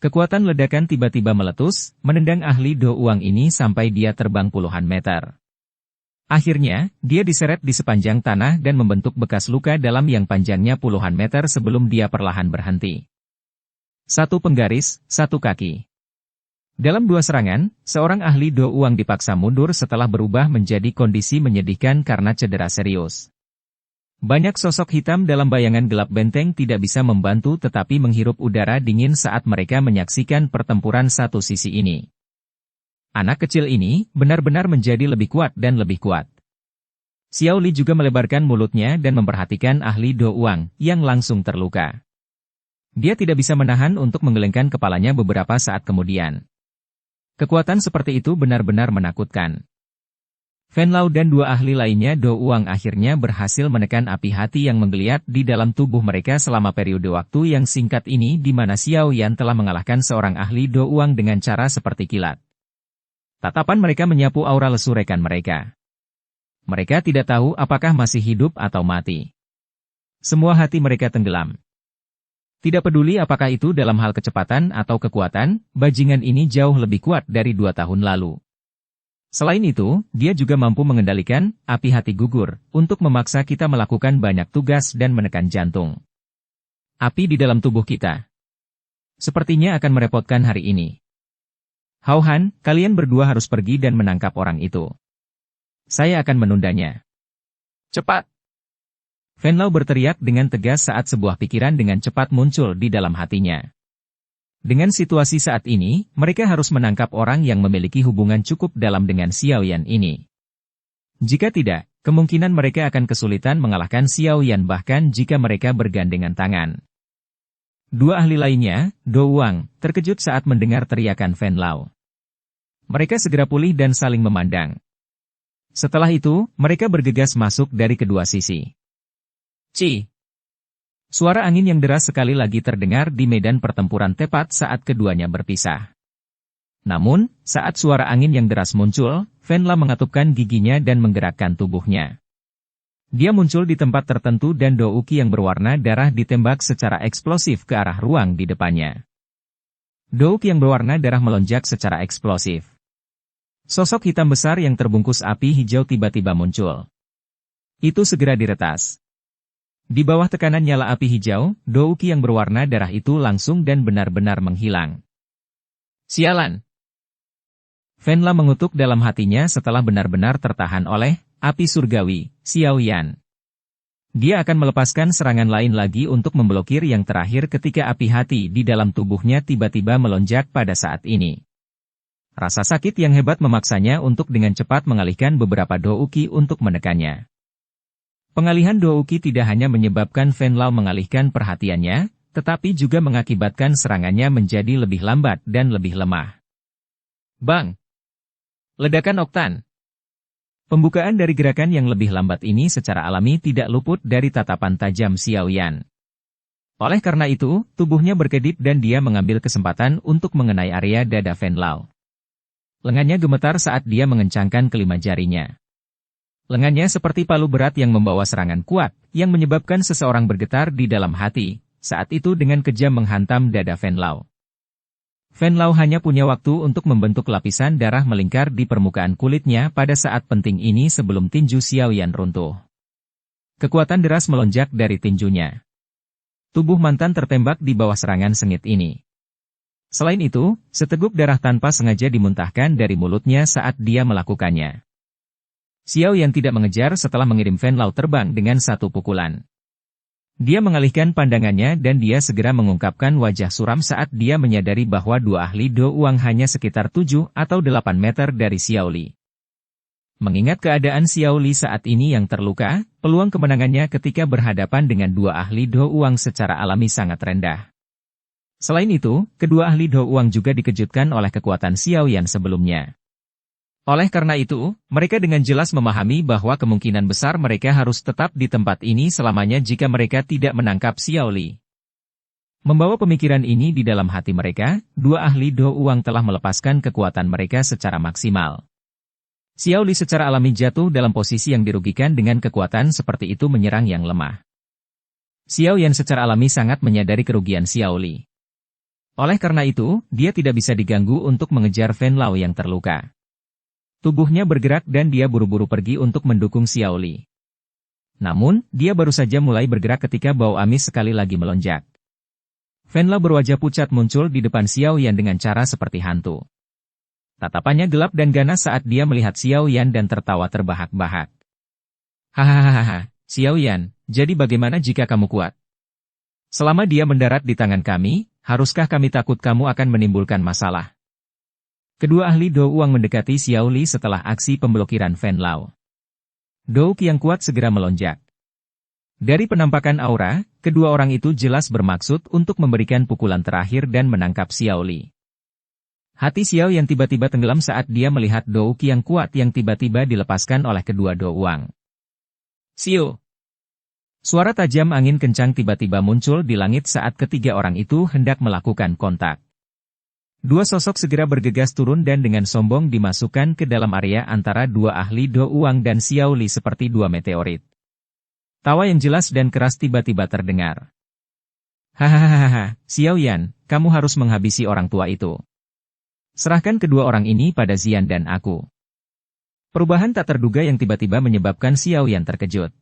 Kekuatan ledakan tiba-tiba meletus, menendang ahli Do Wang ini sampai dia terbang puluhan meter. Akhirnya, dia diseret di sepanjang tanah dan membentuk bekas luka dalam yang panjangnya puluhan meter sebelum dia perlahan berhenti. Satu penggaris, satu kaki. Dalam dua serangan, seorang ahli Do Wang dipaksa mundur setelah berubah menjadi kondisi menyedihkan karena cedera serius. Banyak sosok hitam dalam bayangan gelap benteng tidak bisa membantu tetapi menghirup udara dingin saat mereka menyaksikan pertempuran satu sisi ini. Anak kecil ini benar-benar menjadi lebih kuat dan lebih kuat. Xiao Li juga melebarkan mulutnya dan memperhatikan ahli Do Wang yang langsung terluka. Dia tidak bisa menahan untuk menggelengkan kepalanya beberapa saat kemudian. Kekuatan seperti itu benar-benar menakutkan. Fen Lao dan dua ahli lainnya Do Wang akhirnya berhasil menekan api hati yang menggeliat di dalam tubuh mereka selama periode waktu yang singkat ini di mana Xiao Yan telah mengalahkan seorang ahli Do Wang dengan cara seperti kilat. Tatapan mereka menyapu aura lesu rekan mereka. Mereka tidak tahu apakah masih hidup atau mati. Semua hati mereka tenggelam. Tidak peduli apakah itu dalam hal kecepatan atau kekuatan, bajingan ini jauh lebih kuat dari 2 tahun lalu. Selain itu, dia juga mampu mengendalikan api hati gugur untuk memaksa kita melakukan banyak tugas dan menekan jantung. Api di dalam tubuh kita. Sepertinya akan merepotkan hari ini. Hao Han, kalian berdua harus pergi dan menangkap orang itu. Saya akan menundanya. Cepat! Fen Lao berteriak dengan tegas saat sebuah pikiran dengan cepat muncul di dalam hatinya. Dengan situasi saat ini, mereka harus menangkap orang yang memiliki hubungan cukup dalam dengan Xiao Yan ini. Jika tidak, kemungkinan mereka akan kesulitan mengalahkan Xiao Yan bahkan jika mereka bergandengan tangan. Dua ahli lainnya, Do Wang, terkejut saat mendengar teriakan Fen Lao. Mereka segera pulih dan saling memandang. Setelah itu, mereka bergegas masuk dari kedua sisi. Ci! Suara angin yang deras sekali lagi terdengar di medan pertempuran tepat saat keduanya berpisah. Namun, saat suara angin yang deras muncul, Fen Lao mengatupkan giginya dan menggerakkan tubuhnya. Dia muncul di tempat tertentu dan douki yang berwarna darah ditembak secara eksplosif ke arah ruang di depannya. Douki yang berwarna darah melonjak secara eksplosif. Sosok hitam besar yang terbungkus api hijau tiba-tiba muncul. Itu segera diretas. Di bawah tekanan nyala api hijau, douki yang berwarna darah itu langsung dan benar-benar menghilang. Sialan! Fen Lao mengutuk dalam hatinya setelah benar-benar tertahan oleh api surgawi, Xiao Yan. Dia akan melepaskan serangan lain lagi untuk memblokir yang terakhir ketika api hati di dalam tubuhnya tiba-tiba melonjak pada saat ini. Rasa sakit yang hebat memaksanya untuk dengan cepat mengalihkan beberapa douki untuk menekannya. Pengalihan douki tidak hanya menyebabkan Fen Lao mengalihkan perhatiannya, tetapi juga mengakibatkan serangannya menjadi lebih lambat dan lebih lemah. Bang! Ledakan oktan! Pembukaan dari gerakan yang lebih lambat ini secara alami tidak luput dari tatapan tajam Xiao Yan. Oleh karena itu, tubuhnya berkedip dan dia mengambil kesempatan untuk mengenai area dada Fen Lao. Lengannya gemetar saat dia mengencangkan kelima jarinya. Lengannya seperti palu berat yang membawa serangan kuat, yang menyebabkan seseorang bergetar di dalam hati, saat itu dengan kejam menghantam dada Fen Lao. Fen Lao hanya punya waktu untuk membentuk lapisan darah melingkar di permukaan kulitnya pada saat penting ini sebelum tinju Xiaoyan runtuh. Kekuatan deras melonjak dari tinjunya. Tubuh mantan tertembak di bawah serangan sengit ini. Selain itu, seteguk darah tanpa sengaja dimuntahkan dari mulutnya saat dia melakukannya. Xiaoyan tidak mengejar setelah mengirim Fen Lao terbang dengan satu pukulan. Dia mengalihkan pandangannya dan dia segera mengungkapkan wajah suram saat dia menyadari bahwa dua ahli Do Uang hanya sekitar 7 atau 8 meter dari Xiao Li. Mengingat keadaan Xiao Li saat ini yang terluka, peluang kemenangannya ketika berhadapan dengan dua ahli Do Uang secara alami sangat rendah. Selain itu, kedua ahli Do Uang juga dikejutkan oleh kekuatan Xiaoyan sebelumnya. Oleh karena itu, mereka dengan jelas memahami bahwa kemungkinan besar mereka harus tetap di tempat ini selamanya jika mereka tidak menangkap Xiao Li. Membawa pemikiran ini di dalam hati mereka, dua ahli Do Uang telah melepaskan kekuatan mereka secara maksimal. Xiao Li secara alami jatuh dalam posisi yang dirugikan dengan kekuatan seperti itu menyerang yang lemah. Xiaoyan secara alami sangat menyadari kerugian Xiao Li. Oleh karena itu, dia tidak bisa diganggu untuk mengejar Fen Lao yang terluka. Tubuhnya bergerak dan dia buru-buru pergi untuk mendukung Xiao Li. Namun, dia baru saja mulai bergerak ketika bau amis sekali lagi melonjak. Fen Lao berwajah pucat muncul di depan Xiaoyan dengan cara seperti hantu. Tatapannya gelap dan ganas saat dia melihat Xiaoyan dan tertawa terbahak-bahak. Hahaha, Xiaoyan, jadi bagaimana jika kamu kuat? Selama dia mendarat di tangan kami, haruskah kami takut kamu akan menimbulkan masalah? Kedua ahli Do Uang mendekati Xiao Li setelah aksi pemblokiran Fen Lao. Douk yang kuat segera melonjak. Dari penampakan aura, kedua orang itu jelas bermaksud untuk memberikan pukulan terakhir dan menangkap Xiao Li. Hati Xiao yang tiba-tiba tenggelam saat dia melihat Douk yang kuat yang tiba-tiba dilepaskan oleh kedua Do Uang. Xiao! Suara tajam angin kencang tiba-tiba muncul di langit saat ketiga orang itu hendak melakukan kontak. Dua sosok segera bergegas turun dan dengan sombong dimasukkan ke dalam area antara dua ahli Do Uang dan Xiao Li seperti dua meteorit. Tawa yang jelas dan keras tiba-tiba terdengar. Hahaha, Xiaoyan, kamu harus menghabisi orang tua itu. Serahkan kedua orang ini pada Xian dan aku. Perubahan tak terduga yang tiba-tiba menyebabkan Xiaoyan terkejut.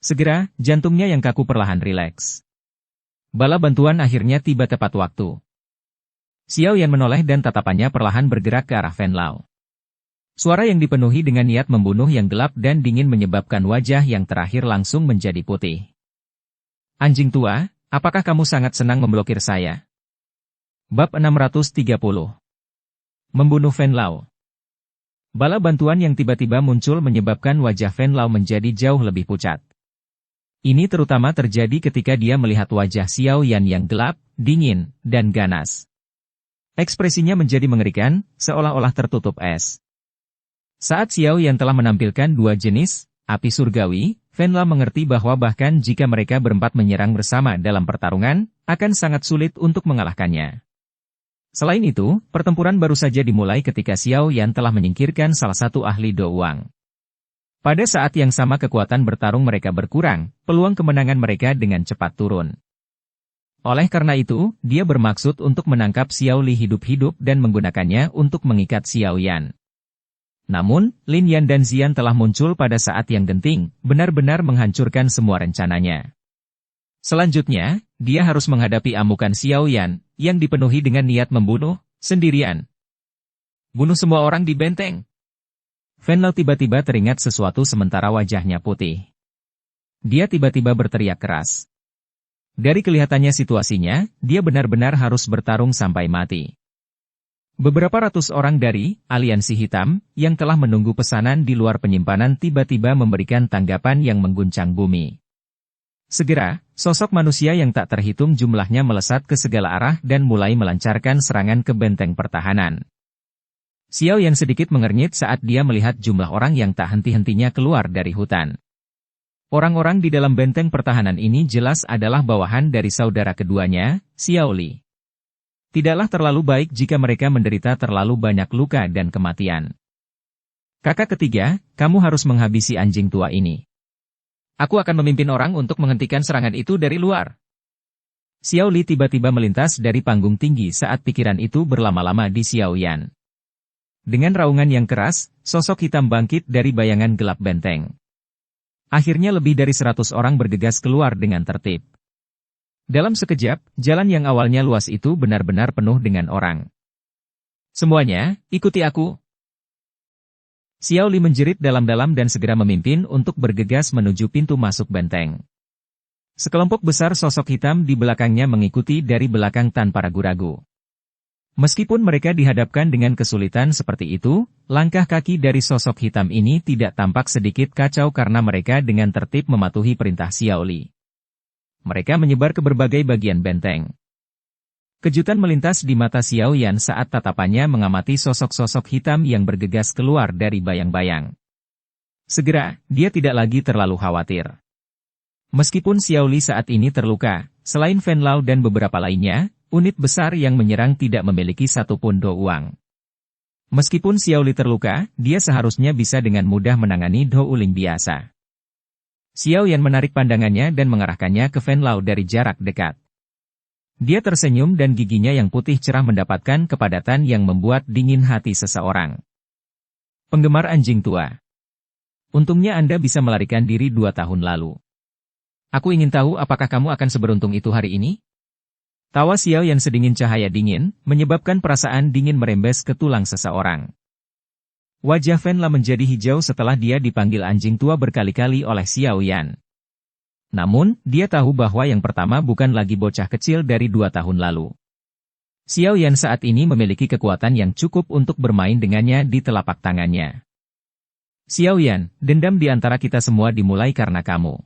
Segera, jantungnya yang kaku perlahan rileks. Bala bantuan akhirnya tiba tepat waktu. Xiaoyan menoleh dan tatapannya perlahan bergerak ke arah Fen Lao. Suara yang dipenuhi dengan niat membunuh yang gelap dan dingin menyebabkan wajah yang terakhir langsung menjadi putih. Anjing tua, apakah kamu sangat senang memblokir saya? Bab 630. Membunuh Fen Lao. Bala bantuan yang tiba-tiba muncul menyebabkan wajah Fen Lao menjadi jauh lebih pucat. Ini terutama terjadi ketika dia melihat wajah Xiaoyan yang gelap, dingin, dan ganas. Ekspresinya menjadi mengerikan, seolah-olah tertutup es. Saat Xiaoyan telah menampilkan dua jenis api surgawi, Fen Lao mengerti bahwa bahkan jika mereka berempat menyerang bersama dalam pertarungan, akan sangat sulit untuk mengalahkannya. Selain itu, pertempuran baru saja dimulai ketika Xiaoyan telah menyingkirkan salah satu ahli Do Uang. Pada saat yang sama kekuatan bertarung mereka berkurang, peluang kemenangan mereka dengan cepat turun. Oleh karena itu, dia bermaksud untuk menangkap Xiao Li hidup-hidup dan menggunakannya untuk mengikat Xiaoyan. Namun, Lin Yan dan Xian telah muncul pada saat yang genting, benar-benar menghancurkan semua rencananya. Selanjutnya, dia harus menghadapi amukan Xiaoyan, yang dipenuhi dengan niat membunuh, sendirian. Bunuh semua orang di benteng. Fen Lao tiba-tiba teringat sesuatu sementara wajahnya putih. Dia tiba-tiba berteriak keras. Dari kelihatannya situasinya, dia benar-benar harus bertarung sampai mati. Beberapa ratus orang dari aliansi hitam yang telah menunggu pesanan di luar penyimpanan tiba-tiba memberikan tanggapan yang mengguncang bumi. Segera, sosok manusia yang tak terhitung jumlahnya melesat ke segala arah dan mulai melancarkan serangan ke benteng pertahanan. Xiao yang sedikit mengernyit saat dia melihat jumlah orang yang tak henti-hentinya keluar dari hutan. Orang-orang di dalam benteng pertahanan ini jelas adalah bawahan dari saudara keduanya, Xiao Li. Tidaklah terlalu baik jika mereka menderita terlalu banyak luka dan kematian. Kakak ketiga, kamu harus menghabisi anjing tua ini. Aku akan memimpin orang untuk menghentikan serangan itu dari luar. Xiao Li tiba-tiba melintas dari panggung tinggi saat pikiran itu berlama-lama di Xiao Yan. Dengan raungan yang keras, sosok hitam bangkit dari bayangan gelap benteng. Akhirnya lebih dari 100 orang bergegas keluar dengan tertib. Dalam sekejap, jalan yang awalnya luas itu benar-benar penuh dengan orang. Semuanya, ikuti aku. Xiao Li menjerit dalam-dalam dan segera memimpin untuk bergegas menuju pintu masuk benteng. Sekelompok besar sosok hitam di belakangnya mengikuti dari belakang tanpa ragu-ragu. Meskipun mereka dihadapkan dengan kesulitan seperti itu, langkah kaki dari sosok hitam ini tidak tampak sedikit kacau karena mereka dengan tertib mematuhi perintah Xiao Li. Mereka menyebar ke berbagai bagian benteng. Kejutan melintas di mata Xiao Yan saat tatapannya mengamati sosok-sosok hitam yang bergegas keluar dari bayang-bayang. Segera, dia tidak lagi terlalu khawatir. Meskipun Xiao Li saat ini terluka, selain Fen Lao dan beberapa lainnya, unit besar yang menyerang tidak memiliki satupun do uang. Meskipun Xiao Li terluka, dia seharusnya bisa dengan mudah menangani do uling biasa. Xiao Yan menarik pandangannya dan mengarahkannya ke Fen Lao dari jarak dekat. Dia tersenyum dan giginya yang putih cerah mendapatkan kepadatan yang membuat dingin hati seseorang. Penggemar anjing tua. Untungnya Anda bisa melarikan diri 2 tahun lalu. Aku ingin tahu apakah kamu akan seberuntung itu hari ini? Tawa Xiao Yan sedingin cahaya dingin, menyebabkan perasaan dingin merembes ke tulang seseorang. Wajah Fen La menjadi hijau setelah dia dipanggil anjing tua berkali-kali oleh Xiao Yan. Namun, dia tahu bahwa yang pertama bukan lagi bocah kecil dari 2 tahun lalu. Xiao Yan saat ini memiliki kekuatan yang cukup untuk bermain dengannya di telapak tangannya. Xiao Yan, dendam di antara kita semua dimulai karena kamu.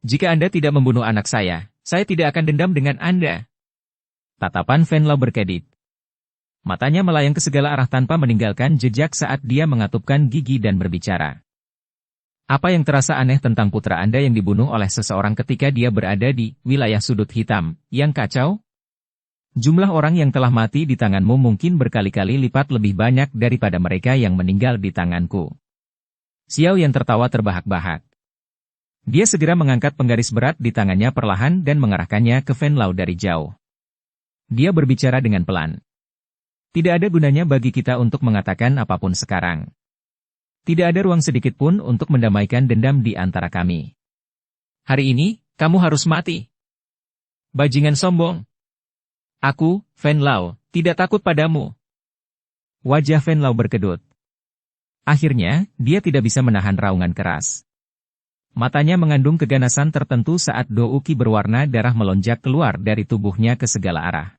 Jika Anda tidak membunuh anak saya tidak akan dendam dengan Anda. Tatapan Fen Lao berkedip. Matanya melayang ke segala arah tanpa meninggalkan jejak saat dia mengatupkan gigi dan berbicara. Apa yang terasa aneh tentang putra Anda yang dibunuh oleh seseorang ketika dia berada di wilayah sudut hitam, yang kacau? Jumlah orang yang telah mati di tanganmu mungkin berkali-kali lipat lebih banyak daripada mereka yang meninggal di tanganku. Xiao Yan tertawa terbahak-bahak. Dia segera mengangkat penggaris berat di tangannya perlahan dan mengarahkannya ke Fen Lao dari jauh. Dia berbicara dengan pelan. Tidak ada gunanya bagi kita untuk mengatakan apapun sekarang. Tidak ada ruang sedikit pun untuk mendamaikan dendam di antara kami. Hari ini, kamu harus mati. Bajingan sombong. Aku, Fen Lao, tidak takut padamu. Wajah Fen Lao berkedut. Akhirnya, dia tidak bisa menahan raungan keras. Matanya mengandung keganasan tertentu saat Do Uki berwarna darah melonjak keluar dari tubuhnya ke segala arah.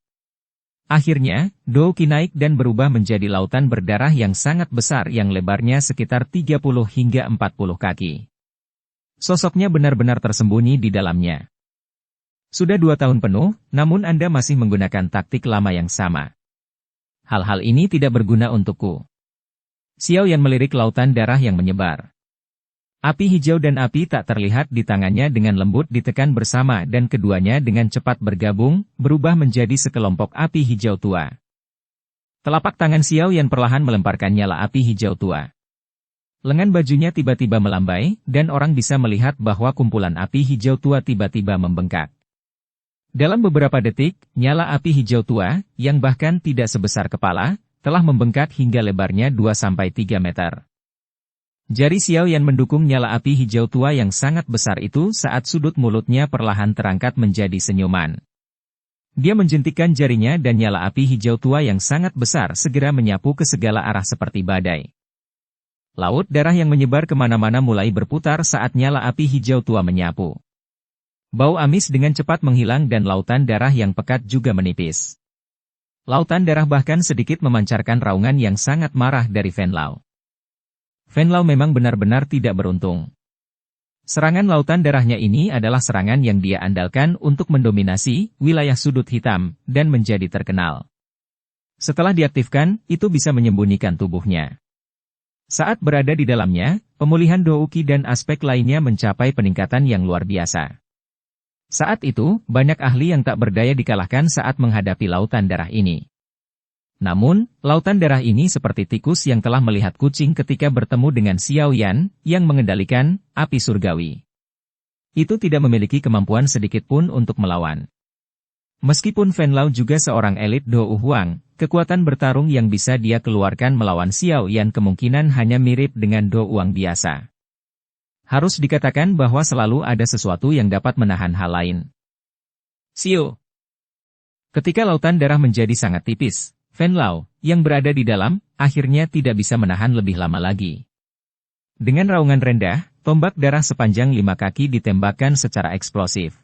Akhirnya, Do Uki naik dan berubah menjadi lautan berdarah yang sangat besar yang lebarnya sekitar 30 hingga 40 kaki. Sosoknya benar-benar tersembunyi di dalamnya. Sudah 2 tahun penuh, namun Anda masih menggunakan taktik lama yang sama. Hal-hal ini tidak berguna untukku. Xiao Yan melirik lautan darah yang menyebar. Api hijau dan api tak terlihat di tangannya dengan lembut ditekan bersama dan keduanya dengan cepat bergabung, berubah menjadi sekelompok api hijau tua. Telapak tangan Xiao Yan perlahan melemparkan nyala api hijau tua. Lengan bajunya tiba-tiba melambai, dan orang bisa melihat bahwa kumpulan api hijau tua tiba-tiba membengkak. Dalam beberapa detik, nyala api hijau tua, yang bahkan tidak sebesar kepala, telah membengkak hingga lebarnya 2-3 meter. Jari Xiao Yan mendukung nyala api hijau tua yang sangat besar itu saat sudut mulutnya perlahan terangkat menjadi senyuman. Dia menjentikkan jarinya dan nyala api hijau tua yang sangat besar segera menyapu ke segala arah seperti badai. Laut darah yang menyebar kemana-mana mulai berputar saat nyala api hijau tua menyapu. Bau amis dengan cepat menghilang dan lautan darah yang pekat juga menipis. Lautan darah bahkan sedikit memancarkan raungan yang sangat marah dari Fen Lao. Fen Lao memang benar-benar tidak beruntung. Serangan lautan darahnya ini adalah serangan yang dia andalkan untuk mendominasi wilayah sudut hitam dan menjadi terkenal. Setelah diaktifkan, itu bisa menyembunyikan tubuhnya. Saat berada di dalamnya, pemulihan Do Uki dan aspek lainnya mencapai peningkatan yang luar biasa. Saat itu, banyak ahli yang tak berdaya dikalahkan saat menghadapi lautan darah ini. Namun, lautan darah ini seperti tikus yang telah melihat kucing ketika bertemu dengan Xiao Yan, yang mengendalikan api surgawi. Itu tidak memiliki kemampuan sedikit pun untuk melawan. Meskipun Fen Lao juga seorang elit Dou Huang, kekuatan bertarung yang bisa dia keluarkan melawan Xiao Yan kemungkinan hanya mirip dengan Dou Huang biasa. Harus dikatakan bahwa selalu ada sesuatu yang dapat menahan hal lain. Xiao. Ketika lautan darah menjadi sangat tipis, Fen Lao, yang berada di dalam, akhirnya tidak bisa menahan lebih lama lagi. Dengan raungan rendah, tombak darah sepanjang 5 kaki ditembakkan secara eksplosif.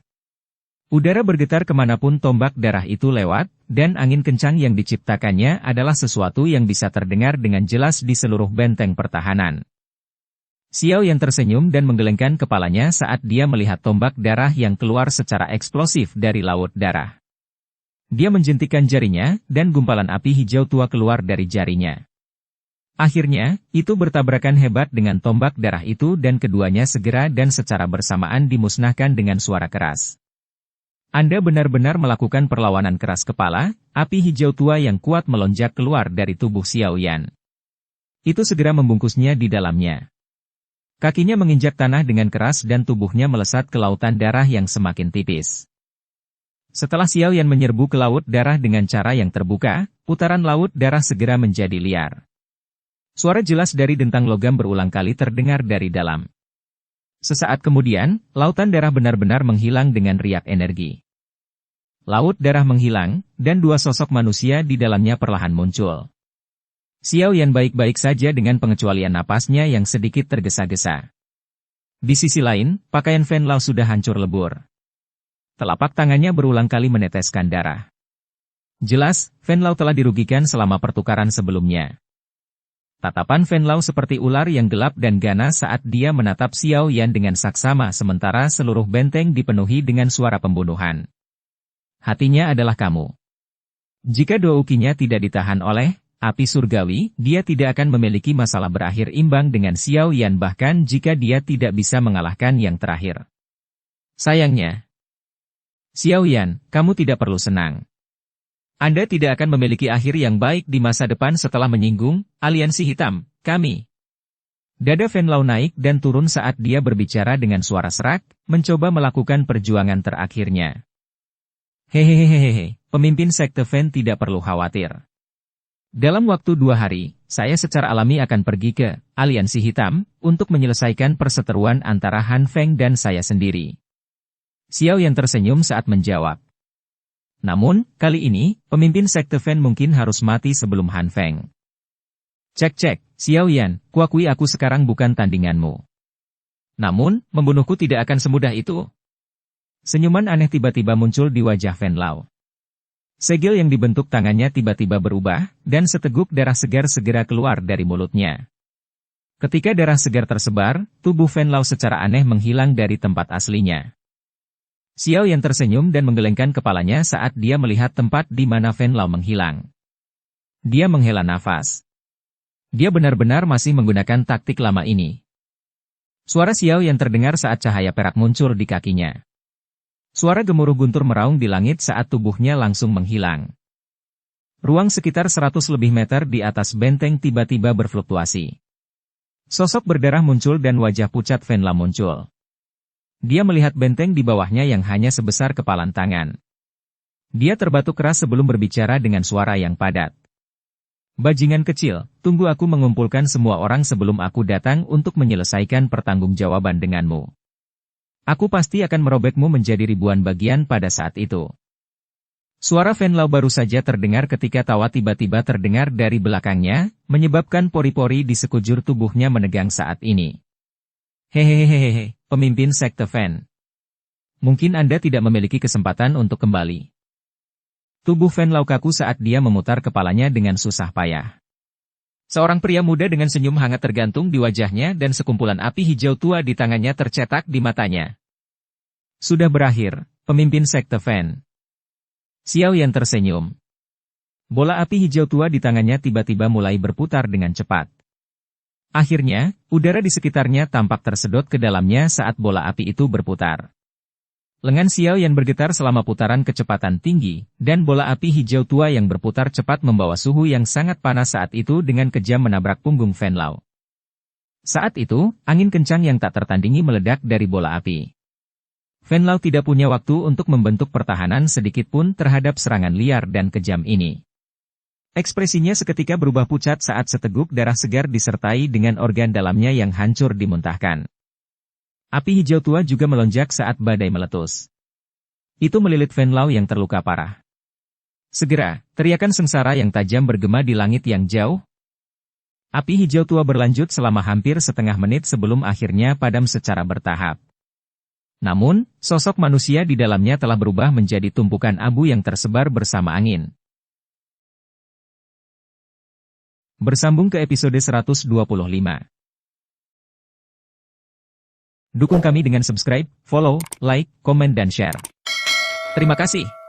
Udara bergetar kemanapun tombak darah itu lewat, dan angin kencang yang diciptakannya adalah sesuatu yang bisa terdengar dengan jelas di seluruh benteng pertahanan. Xiao yang tersenyum dan menggelengkan kepalanya saat dia melihat tombak darah yang keluar secara eksplosif dari laut darah. Dia menjentikkan jarinya, dan gumpalan api hijau tua keluar dari jarinya. Akhirnya, itu bertabrakan hebat dengan tombak darah itu dan keduanya segera dan secara bersamaan dimusnahkan dengan suara keras. Anda benar-benar melakukan perlawanan keras kepala, api hijau tua yang kuat melonjak keluar dari tubuh Xiao Yan. Itu segera membungkusnya di dalamnya. Kakinya menginjak tanah dengan keras dan tubuhnya melesat ke lautan darah yang semakin tipis. Setelah Xiao Yan menyerbu ke laut darah dengan cara yang terbuka, putaran laut darah segera menjadi liar. Suara jelas dari dentang logam berulang kali terdengar dari dalam. Sesaat kemudian, lautan darah benar-benar menghilang dengan riak energi. Laut darah menghilang, dan 2 sosok manusia di dalamnya perlahan muncul. Xiao Yan baik-baik saja dengan pengecualian napasnya yang sedikit tergesa-gesa. Di sisi lain, pakaian Fen Lao sudah hancur lebur. Telapak tangannya berulang kali meneteskan darah. Jelas, Fen Lao telah dirugikan selama pertukaran sebelumnya. Tatapan Fen Lao seperti ular yang gelap dan ganas saat dia menatap Xiao Yan dengan saksama sementara seluruh benteng dipenuhi dengan suara pembunuhan. Hatinya adalah kamu. Jika dua ukinya tidak ditahan oleh api surgawi, dia tidak akan memiliki masalah berakhir imbang dengan Xiao Yan bahkan jika dia tidak bisa mengalahkan yang terakhir. Sayangnya, Xiao Yan, kamu tidak perlu senang. Anda tidak akan memiliki akhir yang baik di masa depan setelah menyinggung aliansi hitam, kami. Dada Fen Lao naik dan turun saat dia berbicara dengan suara serak, mencoba melakukan perjuangan terakhirnya. Hehehehehe, pemimpin sekte Fen tidak perlu khawatir. Dalam waktu 2 hari, saya secara alami akan pergi ke aliansi hitam untuk menyelesaikan perseteruan antara Han Feng dan saya sendiri. Xiao yang tersenyum saat menjawab. Namun, kali ini, pemimpin sekte Fen mungkin harus mati sebelum Han Feng. Cek, Xiao Yan, kuakui aku sekarang bukan tandinganmu. Namun, membunuhku tidak akan semudah itu. Senyuman aneh tiba-tiba muncul di wajah Fen Lao. Segel yang dibentuk tangannya tiba-tiba berubah, dan seteguk darah segar segera keluar dari mulutnya. Ketika darah segar tersebar, tubuh Fen Lao secara aneh menghilang dari tempat aslinya. Xiao yang tersenyum dan menggelengkan kepalanya saat dia melihat tempat di mana Fen Lao menghilang. Dia menghela nafas. Dia benar-benar masih menggunakan taktik lama ini. Suara Xiao yang terdengar saat cahaya perak muncul di kakinya. Suara gemuruh guntur meraung di langit saat tubuhnya langsung menghilang. Ruang sekitar 100 lebih meter di atas benteng tiba-tiba berfluktuasi. Sosok berdarah muncul dan wajah pucat Fen Lao muncul. Dia melihat benteng di bawahnya yang hanya sebesar kepalan tangan. Dia terbatuk keras sebelum berbicara dengan suara yang padat. Bajingan kecil, tunggu aku mengumpulkan semua orang sebelum aku datang untuk menyelesaikan pertanggungjawaban denganmu. Aku pasti akan merobekmu menjadi ribuan bagian pada saat itu. Suara Fen Lao baru saja terdengar ketika tawa tiba-tiba terdengar dari belakangnya, menyebabkan pori-pori di sekujur tubuhnya menegang saat ini. Hehehehehe, pemimpin sekte Fen. Mungkin Anda tidak memiliki kesempatan untuk kembali. Tubuh Fen Lao kaku saat dia memutar kepalanya dengan susah payah. Seorang pria muda dengan senyum hangat tergantung di wajahnya dan sekumpulan api hijau tua di tangannya tercetak di matanya. Sudah berakhir, pemimpin sekte Fen. Xiao Yan tersenyum. Bola api hijau tua di tangannya tiba-tiba mulai berputar dengan cepat. Akhirnya, udara di sekitarnya tampak tersedot ke dalamnya saat bola api itu berputar. Lengan Xiao Yan bergetar selama putaran kecepatan tinggi, dan bola api hijau tua yang berputar cepat membawa suhu yang sangat panas saat itu dengan kejam menabrak punggung Fen Lao. Saat itu, angin kencang yang tak tertandingi meledak dari bola api. Venlau tidak punya waktu untuk membentuk pertahanan sedikitpun terhadap serangan liar dan kejam ini. Ekspresinya seketika berubah pucat saat seteguk darah segar disertai dengan organ dalamnya yang hancur dimuntahkan. Api hijau tua juga melonjak saat badai meletus. Itu melilit Venlau yang terluka parah. Segera, teriakan sengsara yang tajam bergema di langit yang jauh. Api hijau tua berlanjut selama hampir setengah menit sebelum akhirnya padam secara bertahap. Namun, sosok manusia di dalamnya telah berubah menjadi tumpukan abu yang tersebar bersama angin. Bersambung ke episode 125. Dukung kami dengan subscribe, follow, like, komen dan share. Terima kasih.